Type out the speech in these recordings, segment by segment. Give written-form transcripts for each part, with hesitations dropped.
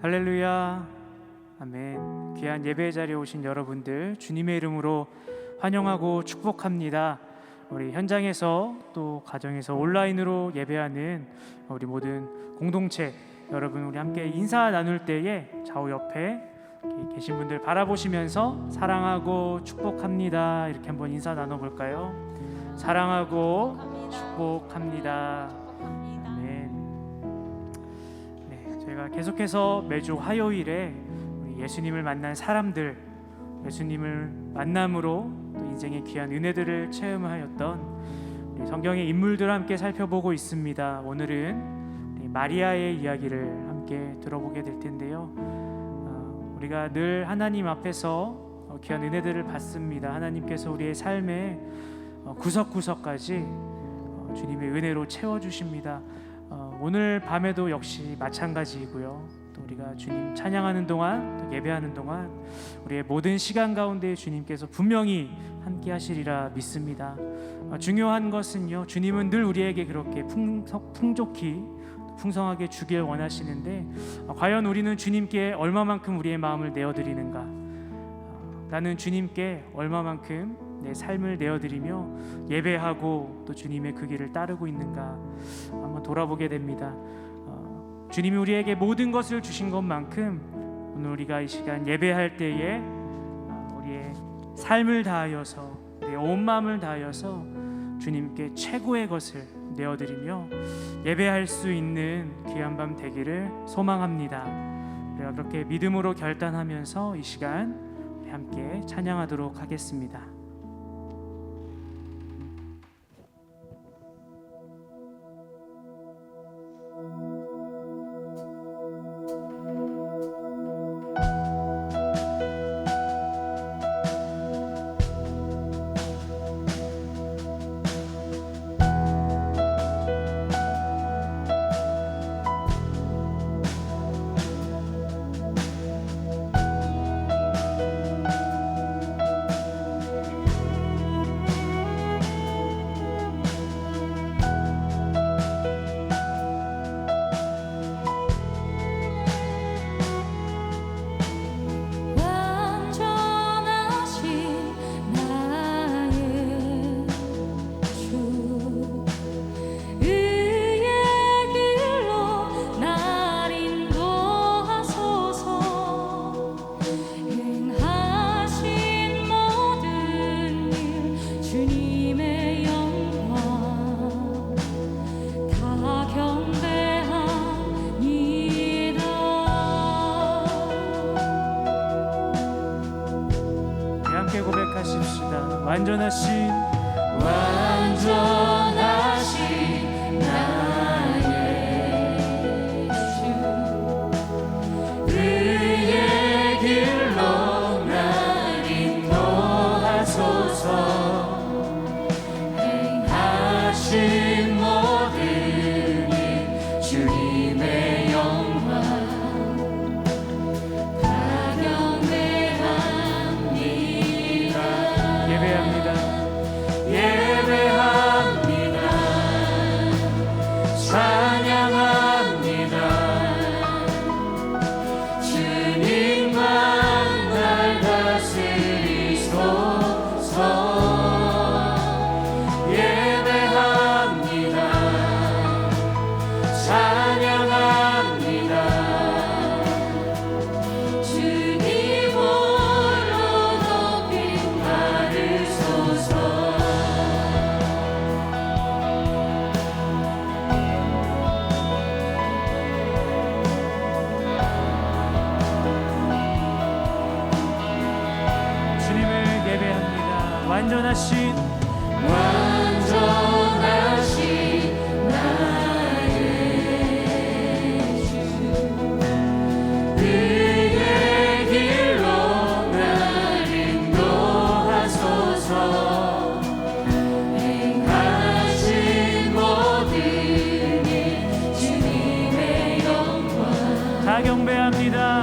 할렐루야, 아멘. 귀한 예배 자리에 오신 여러분들 주님의 이름으로 환영하고 축복합니다. 우리 현장에서 또 가정에서 온라인으로 예배하는 우리 모든 공동체 여러분, 우리 함께 인사 나눌 때에 좌우 옆에 계신 분들 바라보시면서 사랑하고 축복합니다 이렇게 한번 인사 나눠볼까요? 사랑하고 축복합니다. 저희가 계속해서 매주 화요일에 우리 예수님을 만난 사람들, 예수님을 만남으로 또 인생의 귀한 은혜들을 체험하였던 우리 성경의 인물들을 함께 살펴보고 있습니다. 오늘은 우리 마리아의 이야기를 함께 들어보게 될 텐데요. 우리가 늘 하나님 앞에서 귀한 은혜들을 받습니다. 하나님께서 우리의 삶의 구석구석까지 주님의 은혜로 채워주십니다. 오늘 밤에도 역시 마찬가지이고요. 또 우리가 주님 찬양하는 동안, 또 예배하는 동안 우리의 모든 시간 가운데 주님께서 분명히 함께 하시리라 믿습니다. 중요한 것은요, 주님은 늘 우리에게 그렇게 풍족히 풍성하게 주길 원하시는데 과연 우리는 주님께 얼마만큼 우리의 마음을 내어드리는가? 나는 주님께 얼마만큼 내 삶을 내어드리며 예배하고 또 주님의 그 길을 따르고 있는가 한번 돌아보게 됩니다. 주님이 우리에게 모든 것을 주신 것만큼 오늘 우리가 이 시간 예배할 때에 우리의 삶을 다하여서 우리의 온 마음을 다하여서 주님께 최고의 것을 내어드리며 예배할 수 있는 귀한 밤 되기를 소망합니다. 우리가 그렇게 믿음으로 결단하면서 이 시간 우리 함께 찬양하도록 하겠습니다. 완전하신 나의 주, 그의 길로 날 인도하소서. 행하신 모든 일 주님의 영광 완전하신 나의 주, 그의 길로 날 인도하소서. 행하신 모든 일 주님의 영광 다 경배합니다. 찬양합니다.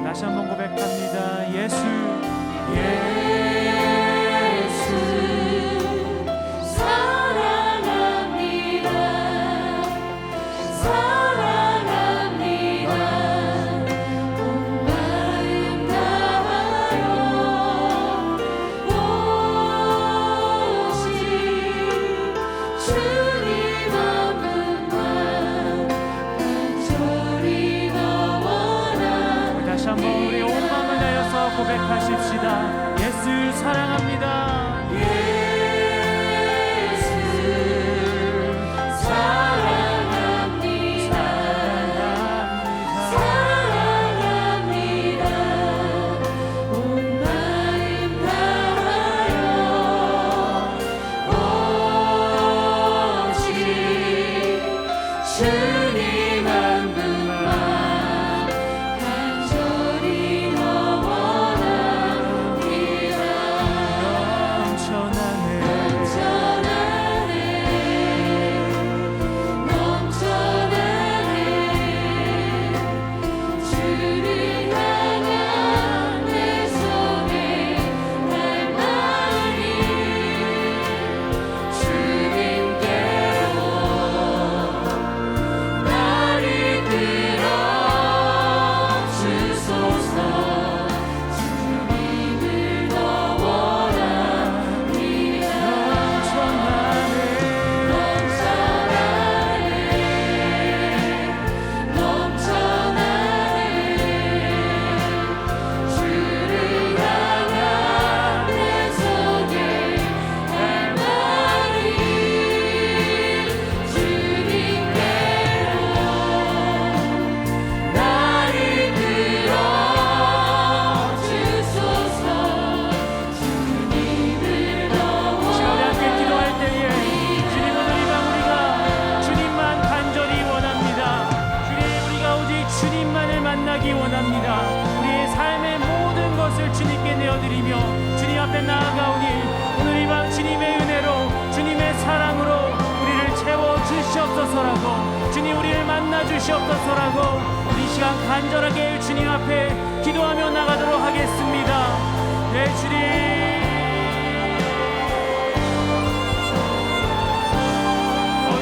다시 한번 고백합니다. 예수 사랑합니다. 사랑합니다. 온 마음 다하여 오직 주님 한 분만 간절히 너원하. 다시 한번 우리 온 마음을 다해서 고백하십시다. 예수 사랑합니다. 예수 사랑합니다. 사랑합니다. 온 마음 다하여 오직 주님 한 분만 간절히 너원합니다. 넘쳐나네 넘쳐나네 주를 향한 내 속에 날마니 주님께로 나를 끌어 주소서. 주님을 더 원합니다. 넘쳐나네 주를 향한 내 속에 날마니 주님께로 나를 끌어 주소서. 주님을 더 시간에 함께 기도할 때에 주님 오늘 이 밤 우리가 주님만 간절히 원합니다. 주님 우리가 오직 주님만을 만나기 원합니다. 우리의 삶의 모든 것을 주님께 내어드리며 주님 앞에 나아가오니 오늘 이 밤 주님의 은혜로 주님의 사랑으로 우리를 채워 주시옵소서라고 주님 우리를 만나 주시옵소서라고 우리 이 시간 간절하게 주님 앞에 기도하며 나가도록 하겠습니다. 네 주님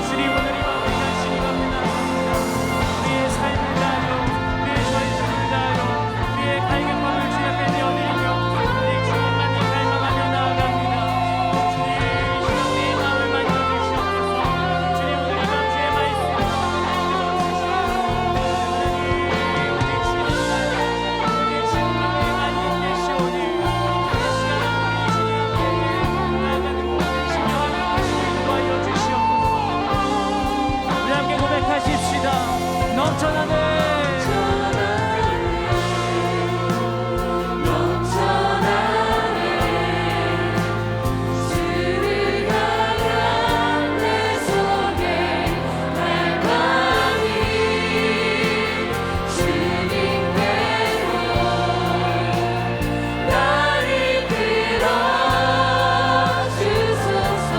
주님 오늘 이 밤 우리가 주님 앞에 나갑니다. 우리의 삶을 다하여 우리의 전심을 다하여 우리의 갈급함을 주님 앞에 내어드리며 우리 주님만을 갈망하며 나아갑니다. 주님 이 시간 우리의 마음을 만져주시옵소서. 주님 오늘 이 밤 주의 말씀을 우리 주님만을 많이 계시오니 이 시간 우리 주님 앞에 나아가는 모든 신령한 것을 도와여 주시옵소서. 우리 함께 고백하십시다. 넘쳐나네 넘쳐나네 주를 향한 내 속에 날마니 주님께로 나를 끌어 주소서.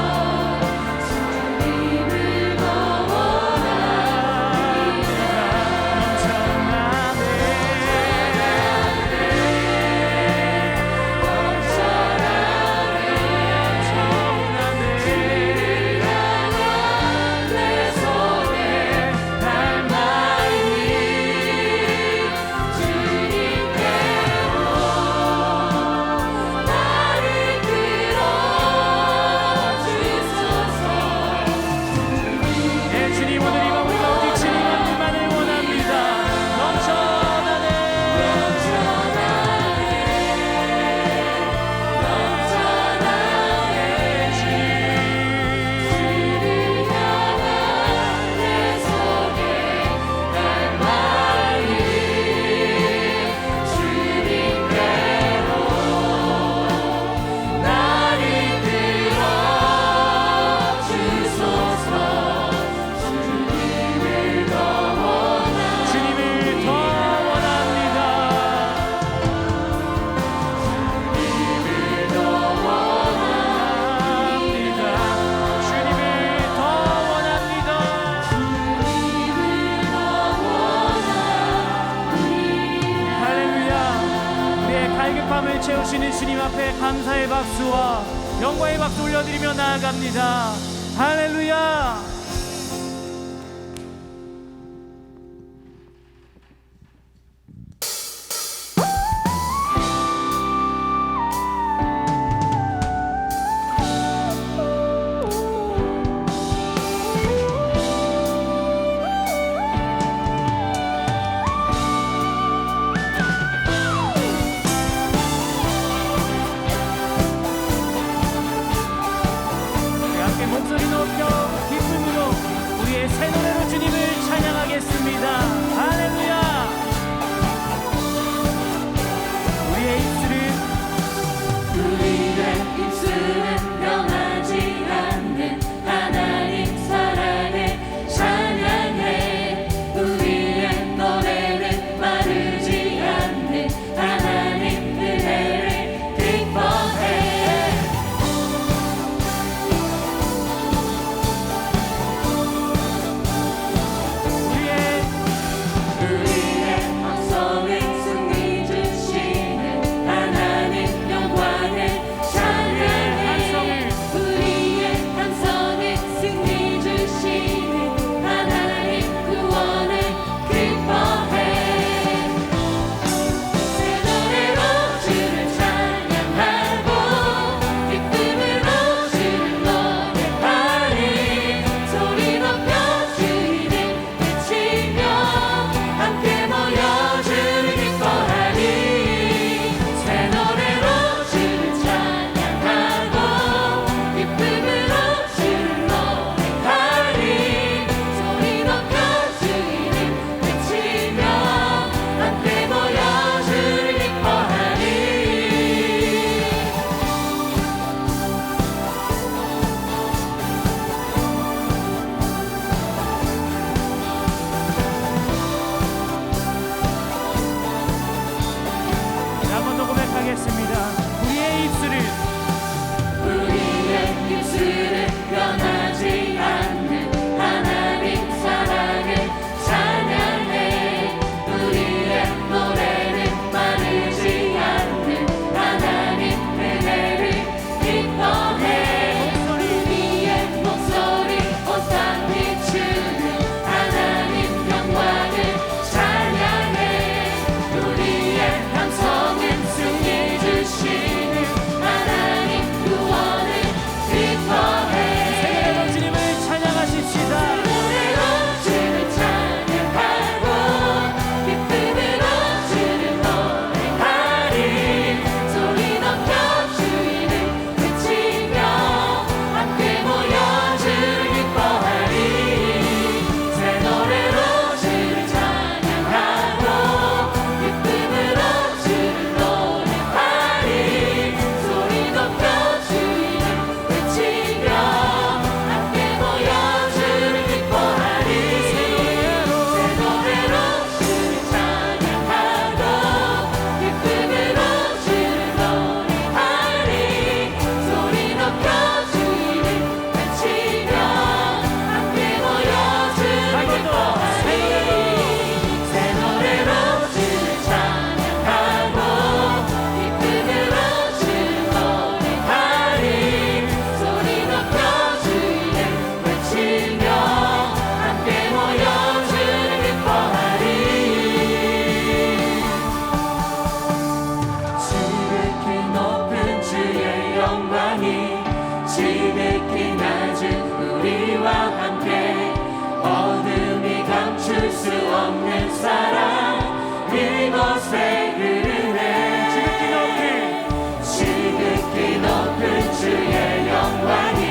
주님을 더 원합니다. 주시는 주님 앞에 감사의 박수와 영광의 박수 올려드리며 나아갑니다. 할렐루야. 목소리 높여 기쁨으로 우리의 새 노래로 주님을 찬양하겠습니다. 할렐루야. 우리의 입술은 변하지 않는 하나님 사랑을 찬양해. 우리의 노래는 마르지 않는 하나님 은혜를 기뻐해. 우리의 입술은 변하지 않는 하나님 사랑을 찬양해. 우리의 노래는 마르지 않는 하나님 은혜를 기뻐해. 우리의 목소리 온 땅 비추는 하나님 영광을 찬양해. 우리의 함성은 승리 주시는 하나님 구원을 기뻐해. 새노래로 주님을 찬양하십시다. 노래로 주를 찬양하고 기쁨으로 주를 노래하리. 소리 높여 주 이름 외치며 함께 모여 주를 기뻐하리. 새 노래로 주를 찬양하고 기쁨으로 주를 노래하리. 소리 높여 주 이름 외치며 함께 모여 주를 기뻐하리. 새 노래로 주를 찬양하고 기쁨으로 주를 노래하리. 소리 높여 주 이름 외치며 함께 모여 주를 기뻐하리. 새 노래로 주를 찬양하고 기쁨으로 주를 노래하리. 소리 높여 주 이름 외치며 함께 모여 주를 기뻐하리. 지극히 높은 주의 영광이 지극히 낮은 우리와 함께 어둠이 감출 수 없는 사랑 이곳에 흐르네. 지극히 높은 주의 영광이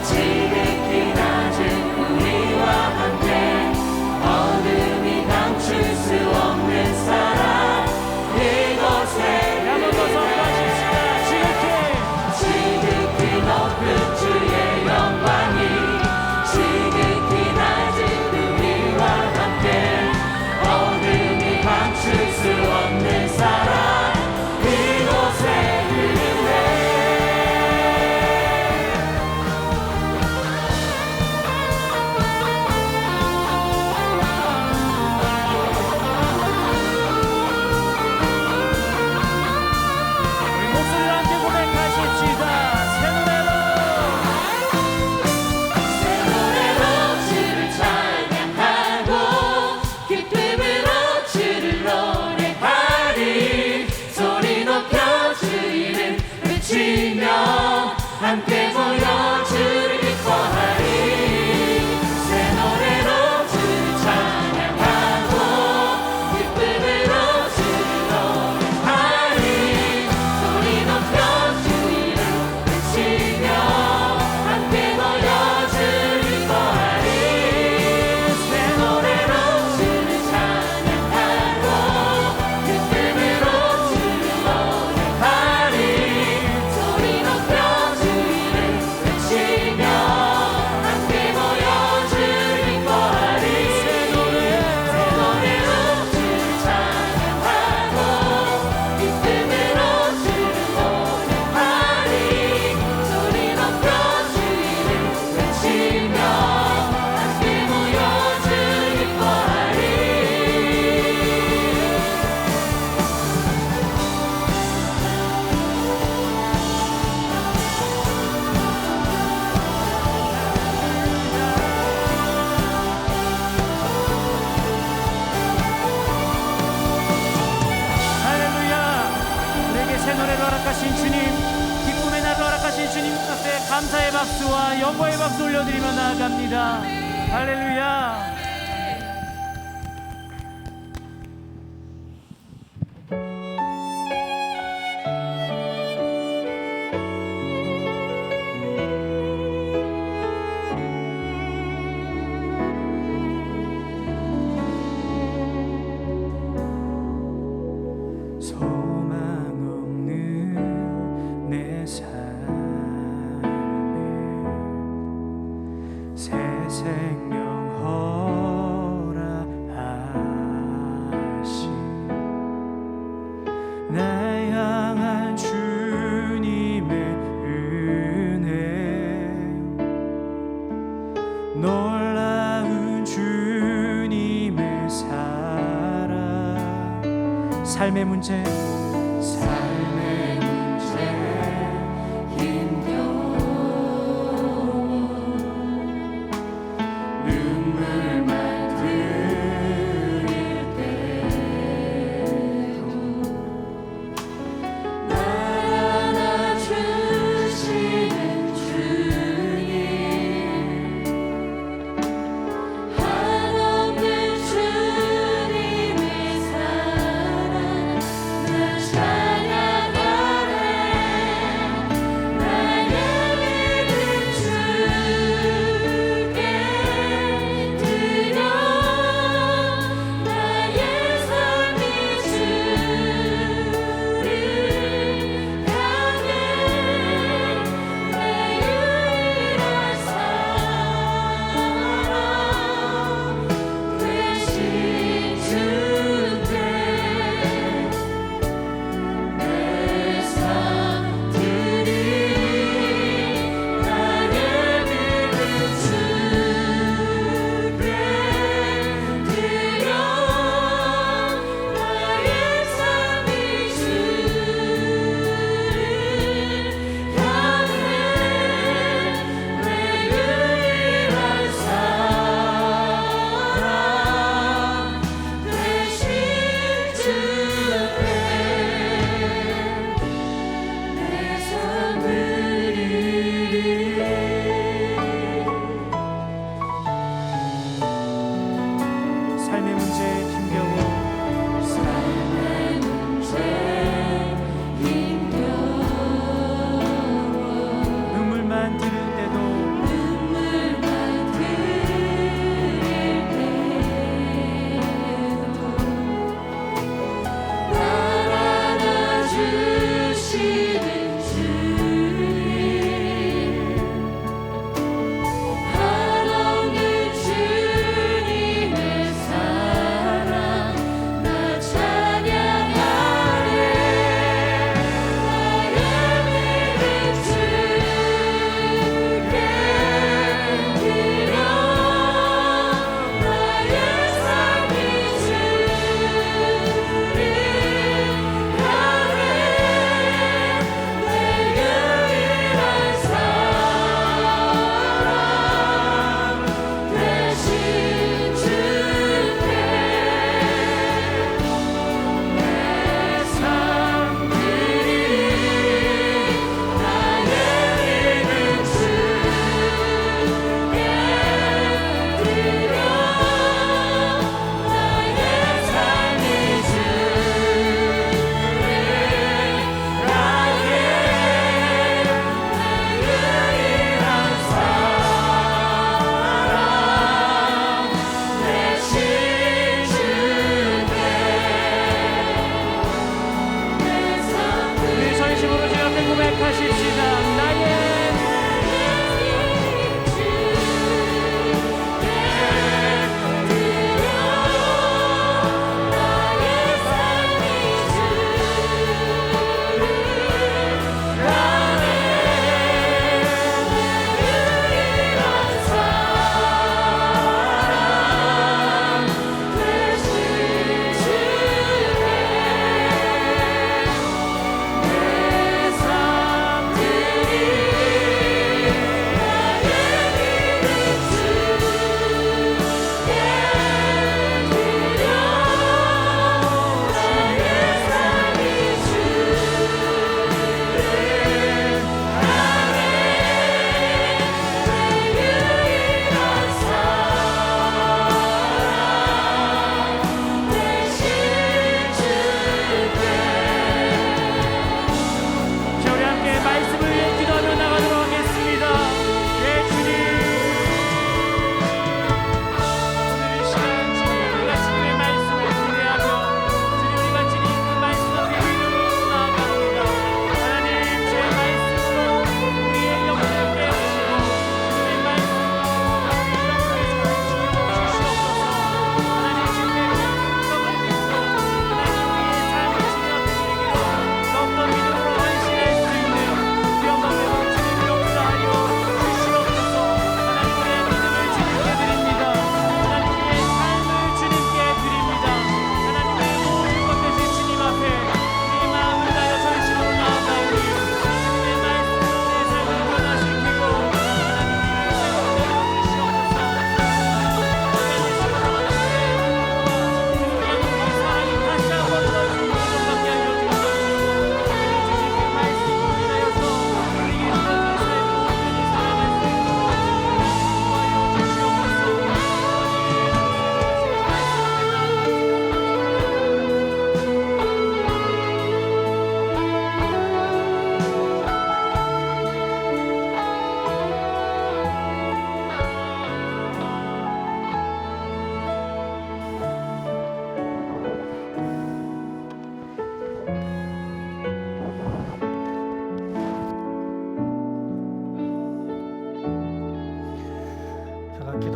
지극히 낮은 우리와 함께 어둠이 감출 수 없는 사랑 이곳에 지극히 높은 주의 영광이 지극히 낮은 우리와 함께 어둠이 감출 수 없는 감사의 박수와 영광의 박수 올려드리며 나아갑니다. 할렐루야. 소망 없는 내 삶에 새 생명 허락하시 날 향한 주님의 은혜 놀라운 주님의 사랑 삶의 문제 힘겨워 눈물만 흘릴 때도 날 안아주시는 주님 한없는 주님의 사랑 날 찬양하네 나의 믿음 주께 드려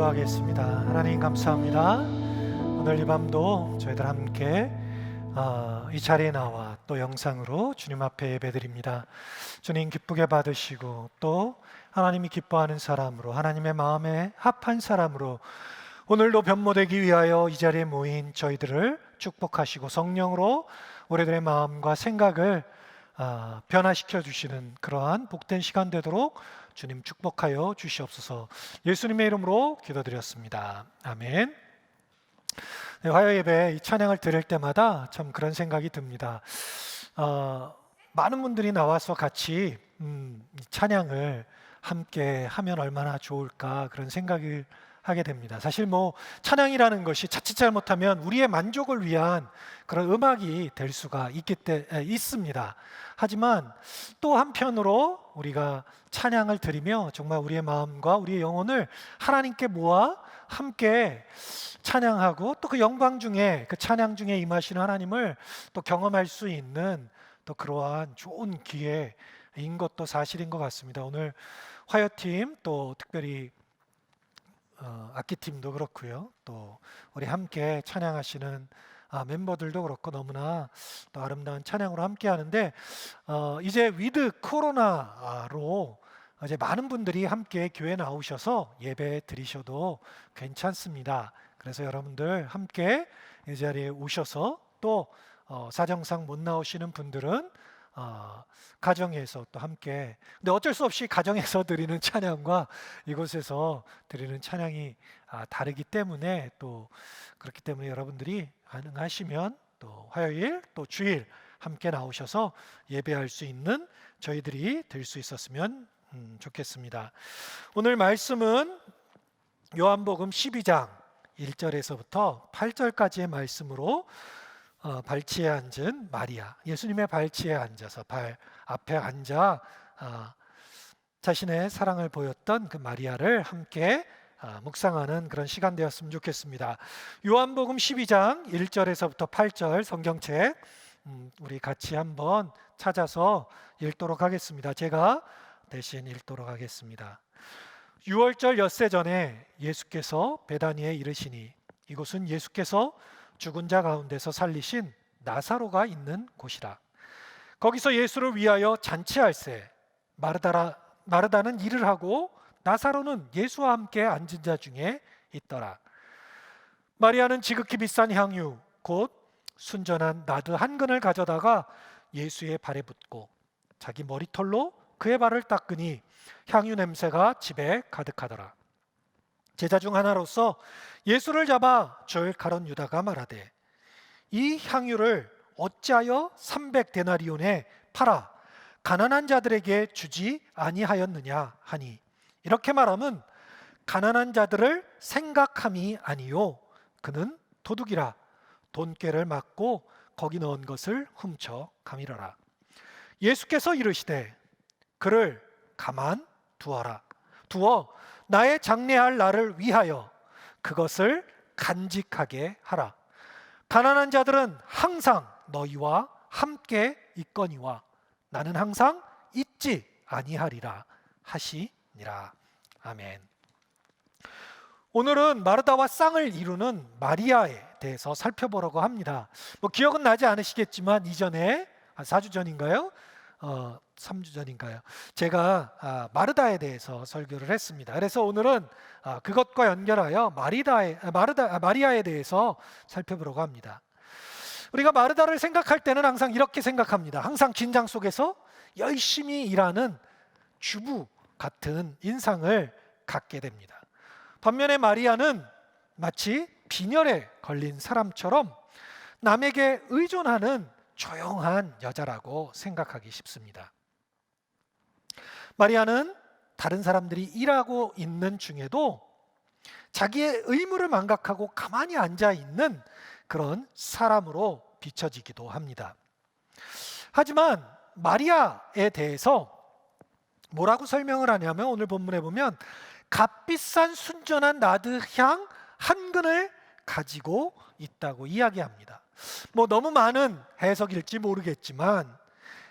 기도하겠습니다. 하나님 감사합니다. 오늘 이 밤도 저희들 함께 이 자리에 나와 또 영상으로 주님 앞에 예배드립니다. 주님 기쁘게 받으시고 또 하나님이 기뻐하는 사람으로, 하나님의 마음에 합한 사람으로 오늘도 변모되기 위하여 이 자리에 모인 저희들을 축복하시고 성령으로 우리들의 마음과 생각을 변화시켜 주시는 그러한 복된 시간 되도록 주님 축복하여 주시옵소서. 예수님의 이름으로 기도드렸습니다. 아멘. 네, 화요 예배 이 찬양을 드릴 때마다 참 그런 생각이 듭니다. 많은 분들이 나와서 같이 이 찬양을 함께 하면 얼마나 좋을까 그런 생각을 하게 됩니다. 사실 뭐 찬양이라는 것이 자칫 잘못하면 우리의 만족을 위한 그런 음악이 될 수가 있습니다. 하지만 또 한편으로 우리가 찬양을 드리며 정말 우리의 마음과 우리의 영혼을 하나님께 모아 함께 찬양하고 또 그 영광 중에, 그 찬양 중에 임하시는 하나님을 또 경험할 수 있는 또 그러한 좋은 기회인 것도 사실인 것 같습니다. 오늘 화요팀 또 특별히 악기팀도 그렇고요. 또 우리 함께 찬양하시는 멤버들도 그렇고 너무나 또 아름다운 찬양으로 함께 하는데 이제 위드 코로나로 이제 많은 분들이 함께 교회 나오셔서 예배 드리셔도 괜찮습니다. 그래서 여러분들 함께 이 자리에 오셔서 또 사정상 못 나오시는 분들은 가정에서 또 함께, 근데 어쩔 수 없이 가정에서 드리는 찬양과 이곳에서 드리는 찬양이 다르기 때문에, 또 그렇기 때문에 여러분들이 가능하시면 또 화요일 또 주일 함께 나오셔서 예배할 수 있는 저희들이 될 수 있었으면 좋겠습니다. 오늘 말씀은 요한복음 12장 1절에서부터 8절까지의 말씀으로 발치에 앉은 마리아, 예수님의 발치에 앉아서 발 앞에 앉아 자신의 사랑을 보였던 그 마리아를 함께 묵상하는 그런 시간 되었으면 좋겠습니다. 요한복음 12장 1절에서부터 8절 성경책 우리 같이 한번 찾아서 읽도록 하겠습니다. 제가 대신 읽도록 하겠습니다. 6월절 엿새 전에 예수께서 베다니에 이르시니 이곳은 예수께서 죽은 자 가운데서 살리신 나사로가 있는 곳이라. 거기서 예수를 위하여 잔치할세 마르다는 일을 하고 나사로는 예수와 함께 앉은 자 중에 있더라. 마리아는 지극히 비싼 향유 곧 순전한 나드 한 근을 가져다가 예수의 발에 붓고 자기 머리털로 그의 발을 닦으니 향유 냄새가 집에 가득하더라. 제자 중 하나로서 예수를 잡아 줄 가론 유다가 말하되 이 향유를 어찌하여 300데나리온에 팔아 가난한 자들에게 주지 아니하였느냐 하니, 이렇게 말하면 가난한 자들을 생각함이 아니요 그는 도둑이라 돈꾀를 맞고 거기 넣은 것을 훔쳐 가미러라. 예수께서 이르시되 그를 가만 두어 나의 장례할 날을 위하여 그것을 간직하게 하라. 가난한 자들은 항상 너희와 함께 있거니와 나는 항상 있지 아니하리라 하시니라. 아멘. 오늘은 마르다와 쌍을 이루는 마리아에 대해서 살펴보려고 합니다. 뭐 기억은 나지 않으시겠지만 이전에 4주 전인가요? 3주 전인가요? 제가 마르다에 대해서 설교를 했습니다. 그래서 오늘은 그것과 연결하여 마리아에 대해서 살펴보려고 합니다. 우리가 마르다를 생각할 때는 항상 이렇게 생각합니다. 항상 긴장 속에서 열심히 일하는 주부 같은 인상을 갖게 됩니다. 반면에 마리아는 마치 빈혈에 걸린 사람처럼 남에게 의존하는 조용한 여자라고 생각하기 쉽습니다. 마리아는 다른 사람들이 일하고 있는 중에도 자기의 의무를 망각하고 가만히 앉아 있는 그런 사람으로 비춰지기도 합니다. 하지만 마리아에 대해서 뭐라고 설명을 하냐면 오늘 본문에 보면 값비싼 순전한 나드 향 한 근을 가지고 있다고 이야기합니다. 뭐 너무 많은 해석일지 모르겠지만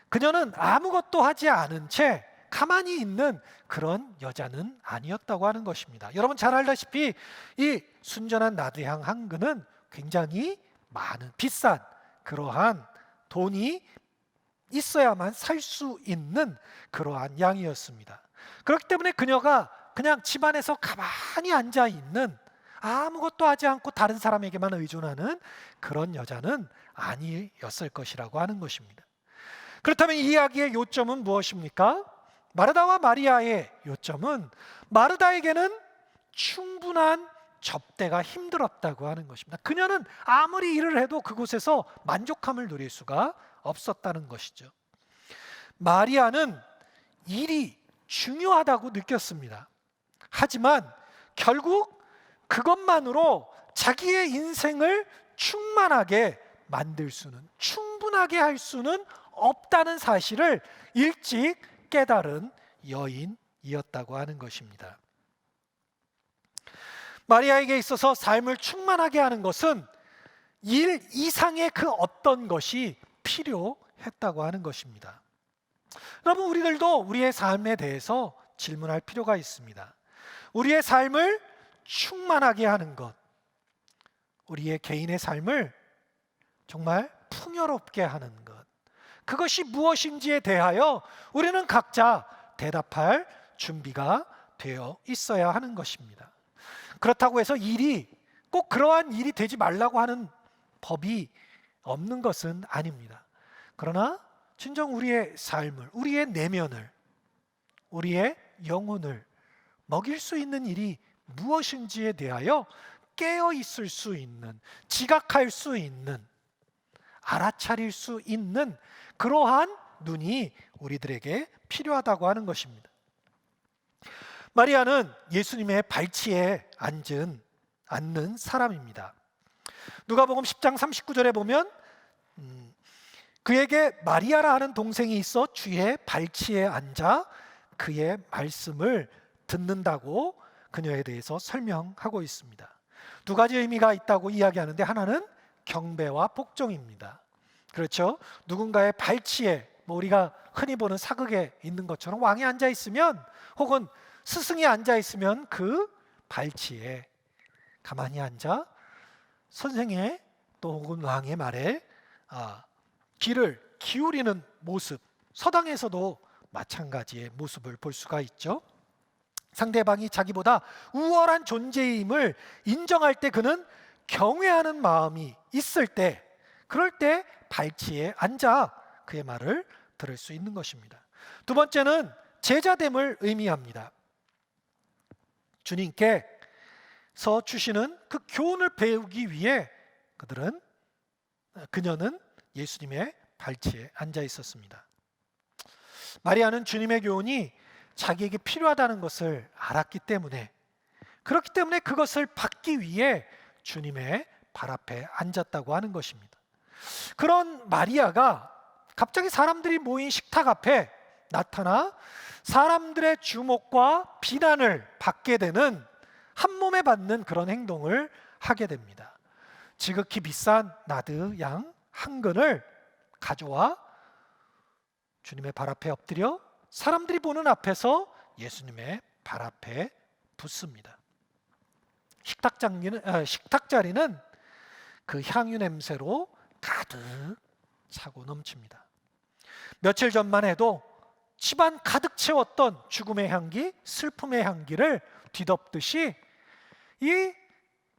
그녀는 아무것도 하지 않은 채 가만히 있는 그런 여자는 아니었다고 하는 것입니다. 여러분 잘 알다시피 이 순전한 나드양 한 근은 굉장히 많은 비싼 그러한 돈이 있어야만 살 수 있는 그러한 양이었습니다. 그렇기 때문에 그녀가 그냥 집안에서 가만히 앉아 있는, 아무것도 하지 않고 다른 사람에게만 의존하는 그런 여자는 아니었을 것이라고 하는 것입니다. 그렇다면 이 이야기의 요점은 무엇입니까? 마르다와 마리아의 요점은 마르다에게는 충분한 접대가 힘들었다고 하는 것입니다. 그녀는 아무리 일을 해도 그곳에서 만족함을 누릴 수가 없었다는 것이죠. 마리아는 일이 중요하다고 느꼈습니다. 하지만 결국 그것만으로 자기의 인생을 충만하게 만들 수는, 충분하게 할 수는 없다는 사실을 일찍 깨달은 여인이었다고 하는 것입니다. 마리아에게 있어서 삶을 충만하게 하는 것은 일 이상의 그 어떤 것이 필요했다고 하는 것입니다. 여러분, 우리들도 우리의 삶에 대해서 질문할 필요가 있습니다. 우리의 삶을 충만하게 하는 것, 우리의 개인의 삶을 정말 풍요롭게 하는 것, 그것이 무엇인지에 대하여 우리는 각자 대답할 준비가 되어 있어야 하는 것입니다. 그렇다고 해서 일이 꼭 그러한 일이 되지 말라고 하는 법이 없는 것은 아닙니다. 그러나 진정 우리의 삶을, 우리의 내면을, 우리의 영혼을 먹일 수 있는 일이 무엇인지에 대하여 깨어 있을 수 있는, 지각할 수 있는, 알아차릴 수 있는 그러한 눈이 우리들에게 필요하다고 하는 것입니다. 마리아는 예수님의 발치에 앉는 사람입니다. 누가복음 10장 39절에 보면 그에게 마리아라 하는 동생이 있어 주의 발치에 앉아 그의 말씀을 듣는다고 그녀에 대해서 설명하고 있습니다. 두 가지 의미가 있다고 이야기하는데, 하나는 경배와 복종입니다. 그렇죠? 누군가의 발치에, 우리가 흔히 보는 사극에 있는 것처럼 왕이 앉아 있으면, 혹은 스승이 앉아 있으면 그 발치에 가만히 앉아 선생의 또 혹은 왕의 말에 귀를 기울이는 모습, 서당에서도 마찬가지의 모습을 볼 수가 있죠. 상대방이 자기보다 우월한 존재임을 인정할 때 그는 경외하는 마음이 있을 때, 그럴 때 발치에 앉아 그의 말을 들을 수 있는 것입니다. 두 번째는 제자됨을 의미합니다. 주님께서 주시는 그 교훈을 배우기 위해 그녀는 예수님의 발치에 앉아 있었습니다. 마리아는 주님의 교훈이 자기에게 필요하다는 것을 알았기 때문에, 그렇기 때문에 그것을 받기 위해 주님의 발 앞에 앉았다고 하는 것입니다. 그런 마리아가 갑자기 사람들이 모인 식탁 앞에 나타나 사람들의 주목과 비난을 받게 되는, 한 몸에 받는 그런 행동을 하게 됩니다. 지극히 비싼 나드 양 한 근을 가져와 주님의 발 앞에 엎드려 사람들이 보는 앞에서 예수님의 발 앞에 붓습니다. 식탁 자리는 그 향유 냄새로 가득 차고 넘칩니다. 며칠 전만 해도 집안 가득 채웠던 죽음의 향기, 슬픔의 향기를 뒤덮듯이 이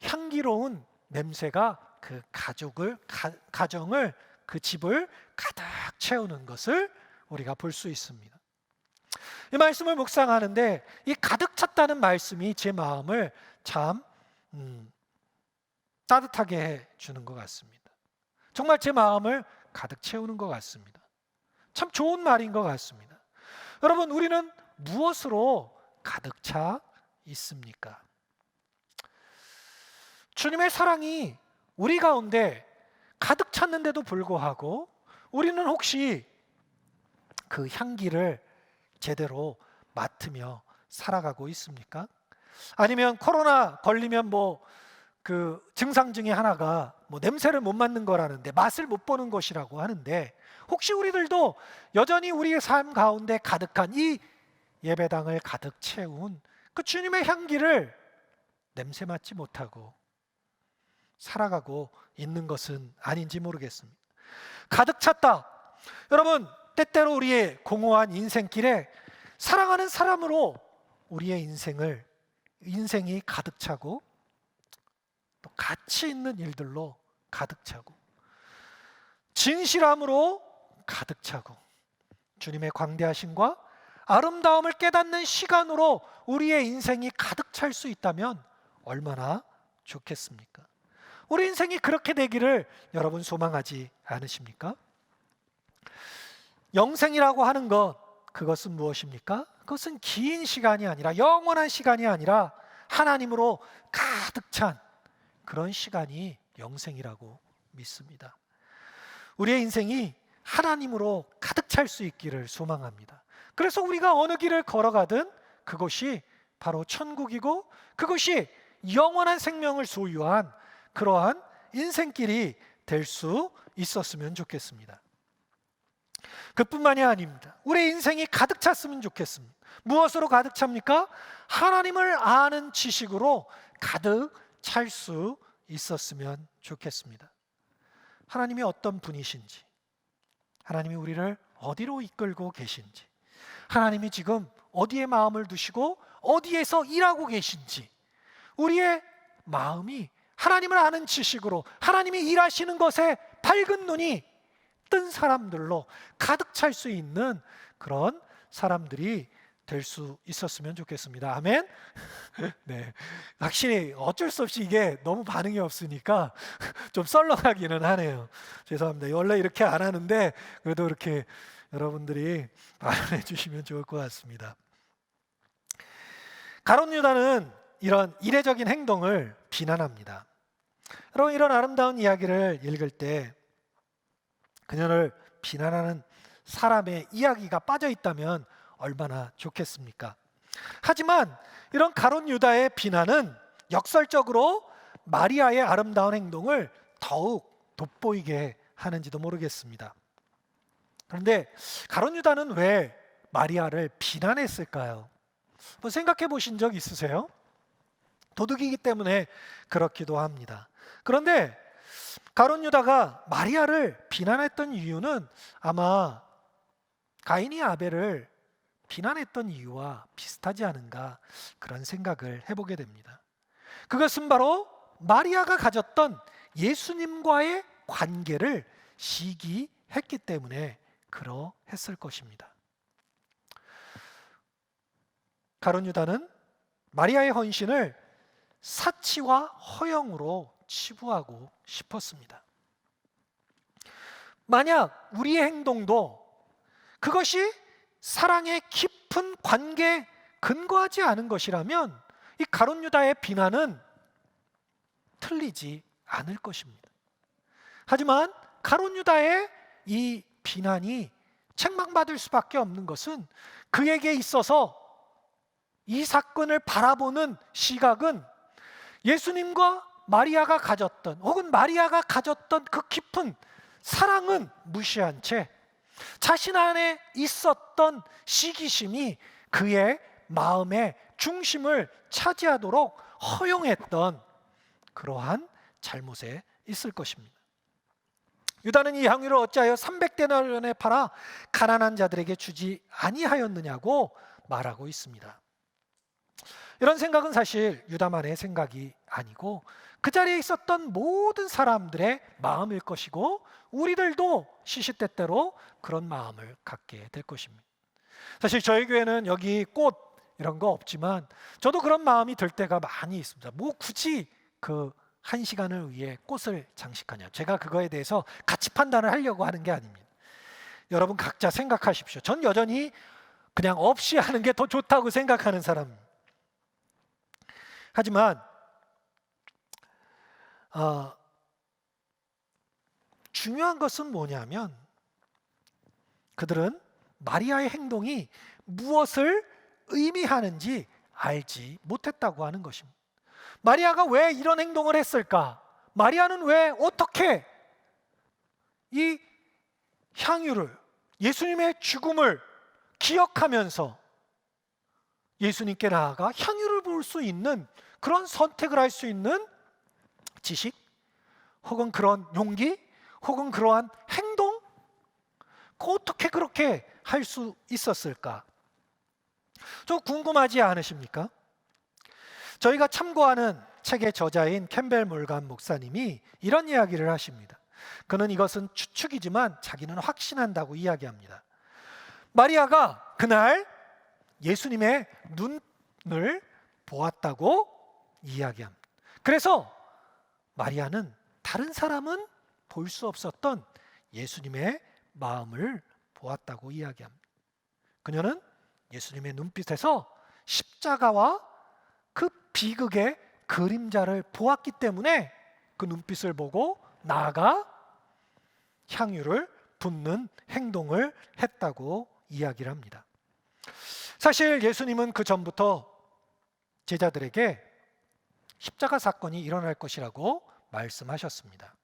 향기로운 냄새가 그 가정을, 그 집을 가득 채우는 것을 우리가 볼 수 있습니다. 이 말씀을 묵상하는데 이 가득 찼다는 말씀이 제 마음을 참 따뜻하게 해주는 것 같습니다. 정말 제 마음을 가득 채우는 것 같습니다. 참 좋은 말인 것 같습니다. 여러분, 우리는 무엇으로 가득 차 있습니까? 주님의 사랑이 우리 가운데 가득 찼는데도 불구하고 우리는 혹시 그 향기를 제대로 맡으며 살아가고 있습니까? 아니면 코로나 걸리면 그 증상 중에 하나가 냄새를 못 맡는 거라는데, 맛을 못 보는 것이라고 하는데, 혹시 우리들도 여전히 우리의 삶 가운데 가득한 이 예배당을 가득 채운 그 주님의 향기를 냄새 맡지 못하고 살아가고 있는 것은 아닌지 모르겠습니다. 가득 찼다. 여러분, 때때로 우리의 공허한 인생길에 사랑하는 사람으로 우리의 인생이 가득 차고 또 가치 있는 일들로 가득 차고 진실함으로 가득 차고 주님의 광대하심과 아름다움을 깨닫는 시간으로 우리의 인생이 가득 찰 수 있다면 얼마나 좋겠습니까? 우리 인생이 그렇게 되기를 여러분 소망하지 않으십니까? 영생이라고 하는 그것은 무엇입니까? 그것은 긴 시간이 아니라 영원한 시간이 아니라 하나님으로 가득 찬 그런 시간이 영생이라고 믿습니다. 우리의 인생이 하나님으로 가득 찰 수 있기를 소망합니다. 그래서 우리가 어느 길을 걸어가든 그것이 바로 천국이고 그것이 영원한 생명을 소유한 그러한 인생길이 될 수 있었으면 좋겠습니다. 그뿐만이 아닙니다. 우리의 인생이 가득 찼으면 좋겠습니다. 무엇으로 가득 찹니까? 하나님을 아는 지식으로 가득 찰 수 있었으면 좋겠습니다. 하나님이 어떤 분이신지, 하나님이 우리를 어디로 이끌고 계신지, 하나님이 지금 어디에 마음을 두시고 어디에서 일하고 계신지, 우리의 마음이 하나님을 아는 지식으로 하나님이 일하시는 것에 밝은 눈이 뜬 사람들로 가득 찰 수 있는 그런 사람들이 될 수 있었으면 좋겠습니다. 아멘? 네, 확실히 어쩔 수 없이 이게 너무 반응이 없으니까 좀 썰렁하기는 하네요. 죄송합니다. 원래 이렇게 안 하는데 그래도 이렇게 여러분들이 반응해 주시면 좋을 것 같습니다. 가룟 유다는 이런 이례적인 행동을 비난합니다. 여러분, 이런 아름다운 이야기를 읽을 때 그녀를 비난하는 사람의 이야기가 빠져 있다면 얼마나 좋겠습니까? 하지만 이런 가룟 유다의 비난은 역설적으로 마리아의 아름다운 행동을 더욱 돋보이게 하는지도 모르겠습니다. 그런데 가룟 유다는 왜 마리아를 비난했을까요? 뭐 생각해 보신 적 있으세요? 도둑이기 때문에 그렇기도 합니다. 그런데 가룟 유다가 마리아를 비난했던 이유는 아마 가인이 아벨을 비난했던 이유와 비슷하지 않은가 그런 생각을 해보게 됩니다. 그것은 바로 마리아가 가졌던 예수님과의 관계를 시기했기 때문에 그러했을 것입니다. 가룟 유다는 마리아의 헌신을 사치와 허영으로 치부하고 싶었습니다. 만약 우리의 행동도 그것이 사랑의 깊은 관계에 근거하지 않은 것이라면 이 가룟 유다의 비난은 틀리지 않을 것입니다. 하지만 가룟 유다의 이 비난이 책망받을 수밖에 없는 것은 그에게 있어서 이 사건을 바라보는 시각은 예수님과 마리아가 가졌던 혹은 마리아가 가졌던 그 깊은 사랑은 무시한 채 자신 안에 있었던 시기심이 그의 마음의 중심을 차지하도록 허용했던 그러한 잘못에 있을 것입니다. 유다는 이 향유를 어찌하여 300데나리온에 팔아 가난한 자들에게 주지 아니하였느냐고 말하고 있습니다. 이런 생각은 사실 유다만의 생각이 아니고 그 자리에 있었던 모든 사람들의 마음일 것이고 우리들도 시시때때로 그런 마음을 갖게 될 것입니다. 사실 저희 교회는 여기 꽃 이런 거 없지만 저도 그런 마음이 들 때가 많이 있습니다. 뭐 굳이 그 한 시간을 위해 꽃을 장식하냐. 제가 그거에 대해서 가치 판단을 하려고 하는 게 아닙니다. 여러분 각자 생각하십시오. 전 여전히 그냥 없이 하는 게 더 좋다고 생각하는 사람입니다. 하지만 중요한 것은 뭐냐면 그들은 마리아의 행동이 무엇을 의미하는지 알지 못했다고 하는 것입니다. 마리아가 왜 이런 행동을 했을까? 마리아는 왜 어떻게 이 향유를 예수님의 죽음을 기억하면서 예수님께 나아가 향유를 부을 수 있는 그런 선택을 할 수 있는 지식, 혹은 그런 용기, 혹은 그러한 행동, 어떻게 그렇게 할 수 있었을까? 좀 궁금하지 않으십니까? 저희가 참고하는 책의 저자인 캠벨 몰간 목사님이 이런 이야기를 하십니다. 그는 이것은 추측이지만 자기는 확신한다고 이야기합니다. 마리아가 그날 예수님의 눈을 보았다고 이야기합니다. 그래서 마리아는 다른 사람은 볼 수 없었던 예수님의 마음을 보았다고 이야기합니다. 그녀는 예수님의 눈빛에서 십자가와 그 비극의 그림자를 보았기 때문에 그 눈빛을 보고 나아가 향유를 붓는 행동을 했다고 이야기를 합니다. 사실 예수님은 그 전부터 제자들에게 십자가 사건이 일어날 것이라고 말씀하셨습니다.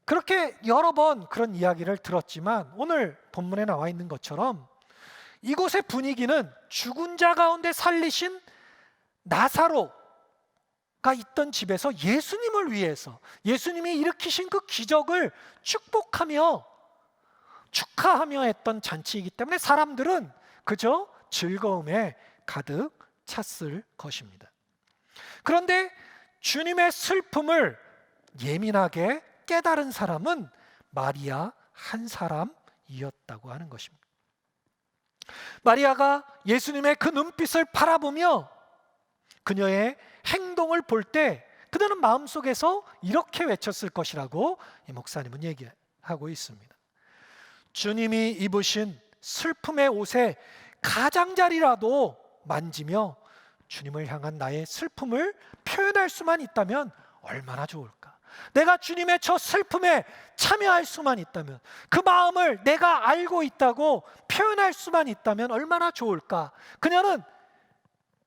그렇게 여러 번 그런 이야기를 들었지만 오늘 본문에 나와 있는 것처럼 이곳의 분위기는 죽은 자 가운데 살리신 나사로가 있던 집에서 예수님을 위해서 예수님이 일으키신 그 기적을 축복하며 축하하며 했던 잔치이기 때문에 사람들은 그저 즐거움에 가득 찼을 것입니다. 그런데 주님의 슬픔을 예민하게 깨달은 사람은 마리아 한 사람이었다고 하는 것입니다. 마리아가 예수님의 그 눈빛을 바라보며 그녀의 행동을 볼 때 그녀는 마음속에서 이렇게 외쳤을 것이라고 이 목사님은 얘기하고 있습니다. 주님이 입으신 슬픔의 옷의 가장자리라도 만지며 주님을 향한 나의 슬픔을 표현할 수만 있다면 얼마나 좋을까? 내가 주님의 저 슬픔에 참여할 수만 있다면, 그 마음을 내가 알고 있다고 표현할 수만 있다면 얼마나 좋을까? 그녀는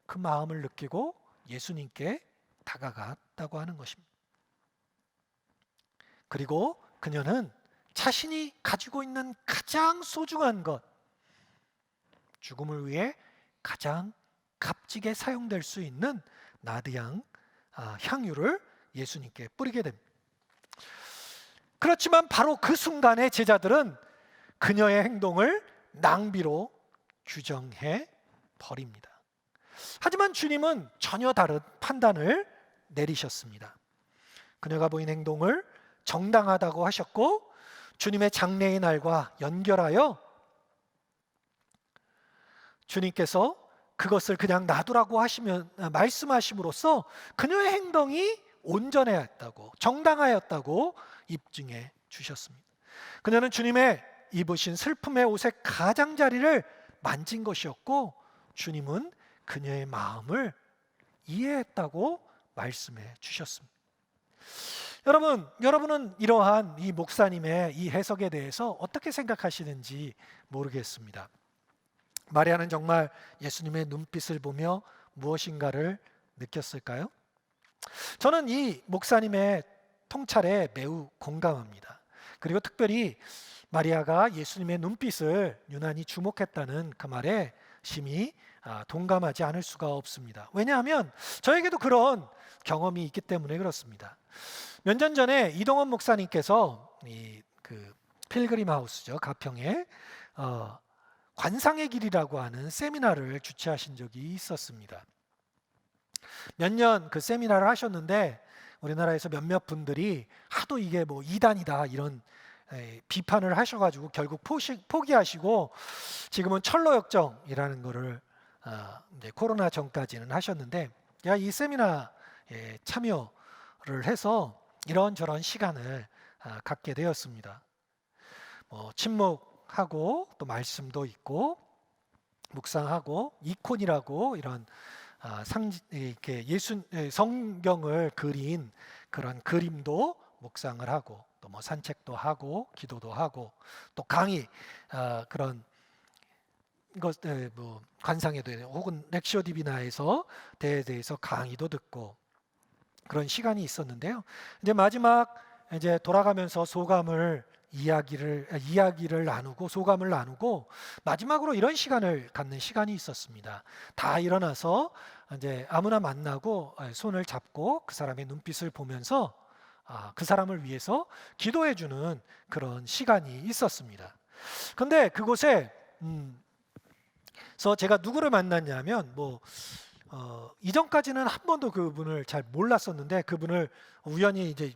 그 마음을 느끼고 예수님께 다가갔다고 하는 것입니다. 그리고 그녀는 자신이 가지고 있는 가장 소중한 것, 죽음을 위해 가장 값지게 사용될 수 있는 나드양 향유를 예수님께 뿌리게 됩니다. 그렇지만 바로 그 순간에 제자들은 그녀의 행동을 낭비로 규정해 버립니다. 하지만 주님은 전혀 다른 판단을 내리셨습니다. 그녀가 보인 행동을 정당하다고 하셨고 주님의 장례의 날과 연결하여 주님께서 그것을 그냥 놔두라고 말씀하심으로써 그녀의 행동이 온전했다고, 정당하였다고 입증해 주셨습니다. 그녀는 주님의 입으신 슬픔의 옷의 가장자리를 만진 것이었고 주님은 그녀의 마음을 이해했다고 말씀해 주셨습니다. 여러분은 이러한 이 목사님의 이 해석에 대해서 어떻게 생각하시는지 모르겠습니다. 마리아는 정말 예수님의 눈빛을 보며 무엇인가를 느꼈을까요? 저는 이 목사님의 통찰에 매우 공감합니다. 그리고 특별히 마리아가 예수님의 눈빛을 유난히 주목했다는 그 말에 심히 동감하지 않을 수가 없습니다. 왜냐하면 저에게도 그런 경험이 있기 때문에 그렇습니다. 몇 년 전에 이동원 목사님께서 그 필그림 하우스죠, 가평에 관상의 길이라고 하는 세미나를 주최하신 적이 있었습니다. 몇 년 그 세미나를 하셨는데 우리나라에서 몇몇 분들이 하도 이게 뭐 이단이다 이런 비판을 하셔가지고 결국 포기하시고 지금은 철로역정이라는 거를 이제 코로나 전까지는 하셨는데, 이 세미나에 참여를 해서 이런저런 시간을 갖게 되었습니다. 침묵하고 또 말씀도 있고 묵상하고 이콘이라고 이런 이렇게 성경을 그린 그런 그림도 묵상을 하고 또 뭐 산책도 하고 기도도 하고 또 강의 그런 것들 뭐 관상에도 혹은 렉시오 디비나에서 대해서 강의도 듣고 그런 시간이 있었는데요. 이제 마지막 이제 돌아가면서 소감을 이야기를 나누고 소감을 나누고 마지막으로 이런 시간을 갖는 시간이 있었습니다. 다 일어나서 이제 아무나 만나고 손을 잡고 그 사람의 눈빛을 보면서 그 사람을 위해서 기도해 주는 그런 시간이 있었습니다. 근데 그곳에 그래서 제가 누구를 만났냐면 이전까지는 한 번도 그분을 잘 몰랐었는데 그분을 우연히 이제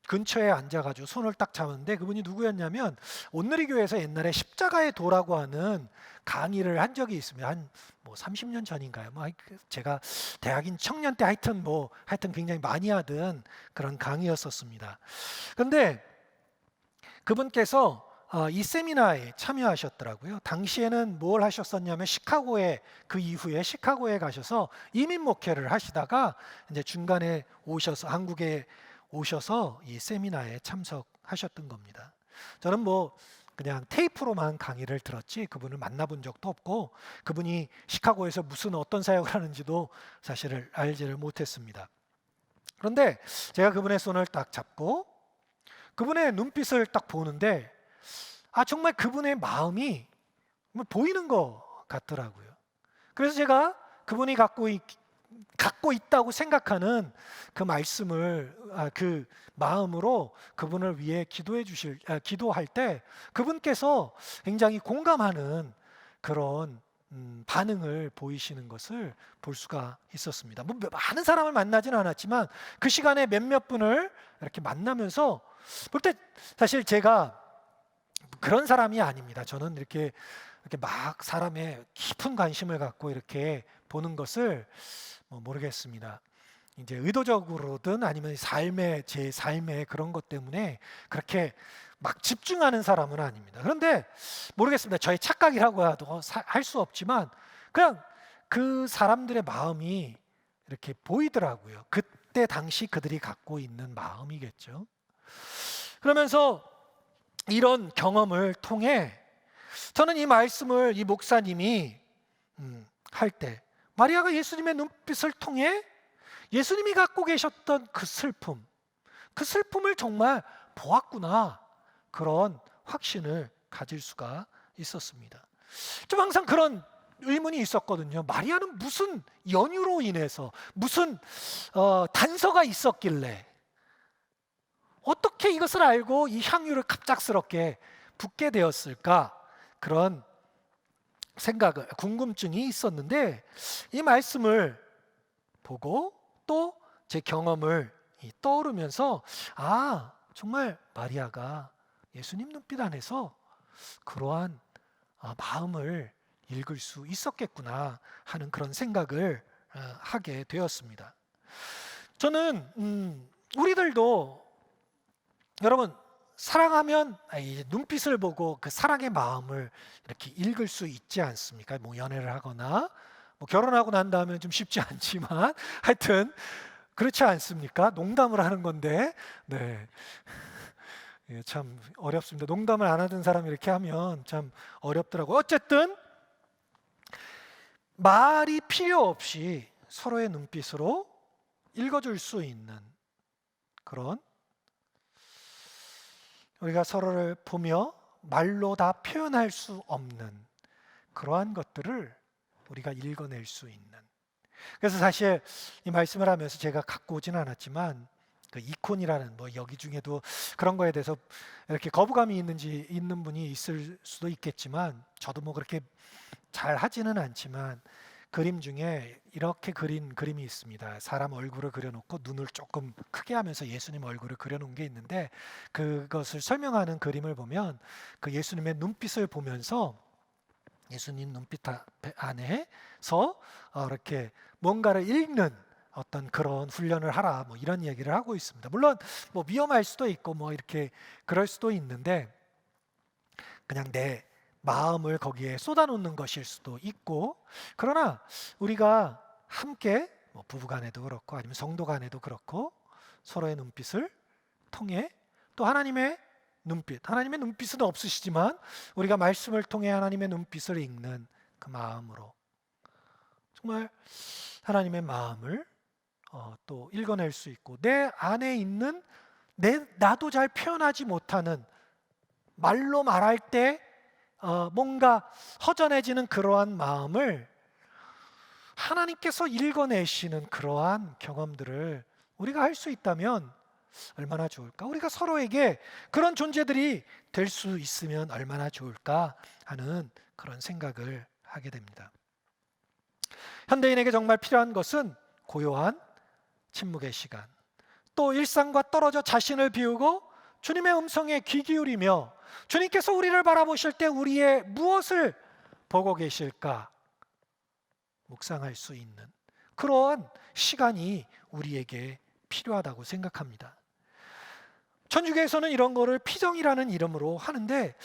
근처에 앉아가지고 손을 딱 잡았는데 그분이 누구였냐면 온누리교회에서 옛날에 십자가의 도라고 하는 강의를 한 적이 있습니다. 한 30년 전인가요? 제가 대학인 청년 때 하여튼 굉장히 많이 하던 그런 강의였었습니다. 근데 그분께서 이 세미나에 참여하셨더라고요. 당시에는 뭘 하셨었냐면 그 이후에 시카고에 가셔서 이민 목회를 하시다가 이제 중간에 한국에 오셔서 이 세미나에 참석하셨던 겁니다. 저는 그냥 테이프로만 강의를 들었지 그분을 만나본 적도 없고 그분이 시카고에서 어떤 사역을 하는지도 사실을 알지를 못했습니다. 그런데 제가 그분의 손을 딱 잡고 그분의 눈빛을 딱 보는데 정말 그분의 마음이 보이는 것 같더라고요. 그래서 제가 그분이 갖고 있다고 생각하는 그 말씀을 그 마음으로 그분을 위해 기도할 때 그분께서 굉장히 공감하는 그런 반응을 보이시는 것을 볼 수가 있었습니다. 많은 사람을 만나지는 않았지만 그 시간에 몇몇 분을 이렇게 만나면서 볼 때 사실 제가 그런 사람이 아닙니다. 저는 이렇게 막 사람의 깊은 관심을 갖고 이렇게 보는 것을 모르겠습니다. 이제 의도적으로든 아니면 제 삶의 그런 것 때문에 그렇게 막 집중하는 사람은 아닙니다. 그런데 모르겠습니다. 저의 착각이라고 해도 할 수 없지만 그냥 그 사람들의 마음이 이렇게 보이더라고요. 그때 당시 그들이 갖고 있는 마음이겠죠. 그러면서 이런 경험을 통해 저는 이 말씀을 이 목사님이 할 때 마리아가 예수님의 눈빛을 통해 예수님이 갖고 계셨던 그 슬픔을 정말 보았구나 그런 확신을 가질 수가 있었습니다. 좀 항상 그런 의문이 있었거든요. 마리아는 무슨 연유로 인해서 무슨 단서가 있었길래 어떻게 이것을 알고 이 향유를 갑작스럽게 붓게 되었을까 그런 궁금증이 있었는데 이 말씀을 보고 또 제 경험을 떠오르면서 정말 마리아가 예수님 눈빛 안에서 그러한 마음을 읽을 수 있었겠구나 하는 그런 생각을 하게 되었습니다. 저는 우리들도 여러분 사랑하면 눈빛을 보고 그 사랑의 마음을 이렇게 읽을 수 있지 않습니까? 연애를 하거나 결혼하고 난 다음에 좀 쉽지 않지만 하여튼 그렇지 않습니까? 농담을 하는 건데 네. 참 어렵습니다. 농담을 안 하던 사람이 이렇게 하면 참 어렵더라고요. 어쨌든 말이 필요 없이 서로의 눈빛으로 읽어줄 수 있는 그런 우리가 서로를 보며 말로 다 표현할 수 없는 그러한 것들을 우리가 읽어낼 수 있는 그래서 사실 이 말씀을 하면서 제가 갖고 오진 않았지만 그 이콘이라는 여기 중에도 그런 거에 대해서 이렇게 거부감이 있는 분이 있을 수도 있겠지만 저도 그렇게 잘 하지는 않지만 그림 중에 이렇게 그린 그림이 있습니다. 사람 얼굴을 그려놓고 눈을 조금 크게 하면서 예수님 얼굴을 그려놓은 게 있는데 그것을 설명하는 그림을 보면 그 예수님의 눈빛을 보면서 예수님 눈빛 안에서 이렇게 뭔가를 읽는 어떤 그런 훈련을 하라 이런 얘기를 하고 있습니다. 물론 위험할 수도 있고 이렇게 그럴 수도 있는데 그냥 내 마음을 거기에 쏟아놓는 것일 수도 있고 그러나 우리가 함께 부부간에도 그렇고 아니면 성도 간에도 그렇고 서로의 눈빛을 통해 또 하나님의 눈빛은 없으시지만 우리가 말씀을 통해 하나님의 눈빛을 읽는 그 마음으로 정말 하나님의 마음을 또 읽어낼 수 있고 내 안에 있는 나도 잘 표현하지 못하는 말로 말할 때 뭔가 허전해지는 그러한 마음을 하나님께서 읽어내시는 그러한 경험들을 우리가 할 수 있다면 얼마나 좋을까? 우리가 서로에게 그런 존재들이 될 수 있으면 얼마나 좋을까 하는 그런 생각을 하게 됩니다. 현대인에게 정말 필요한 것은 고요한 침묵의 시간, 또 일상과 떨어져 자신을 비우고 주님의 음성에 귀 기울이며 주님께서 우리를 바라보실 때 우리의 무엇을 보고 계실까 묵상할 수 있는 그러한 시간이 우리에게 필요하다고 생각합니다. 천주교에서는 이런 거를 피정이라는 이름으로 하는데,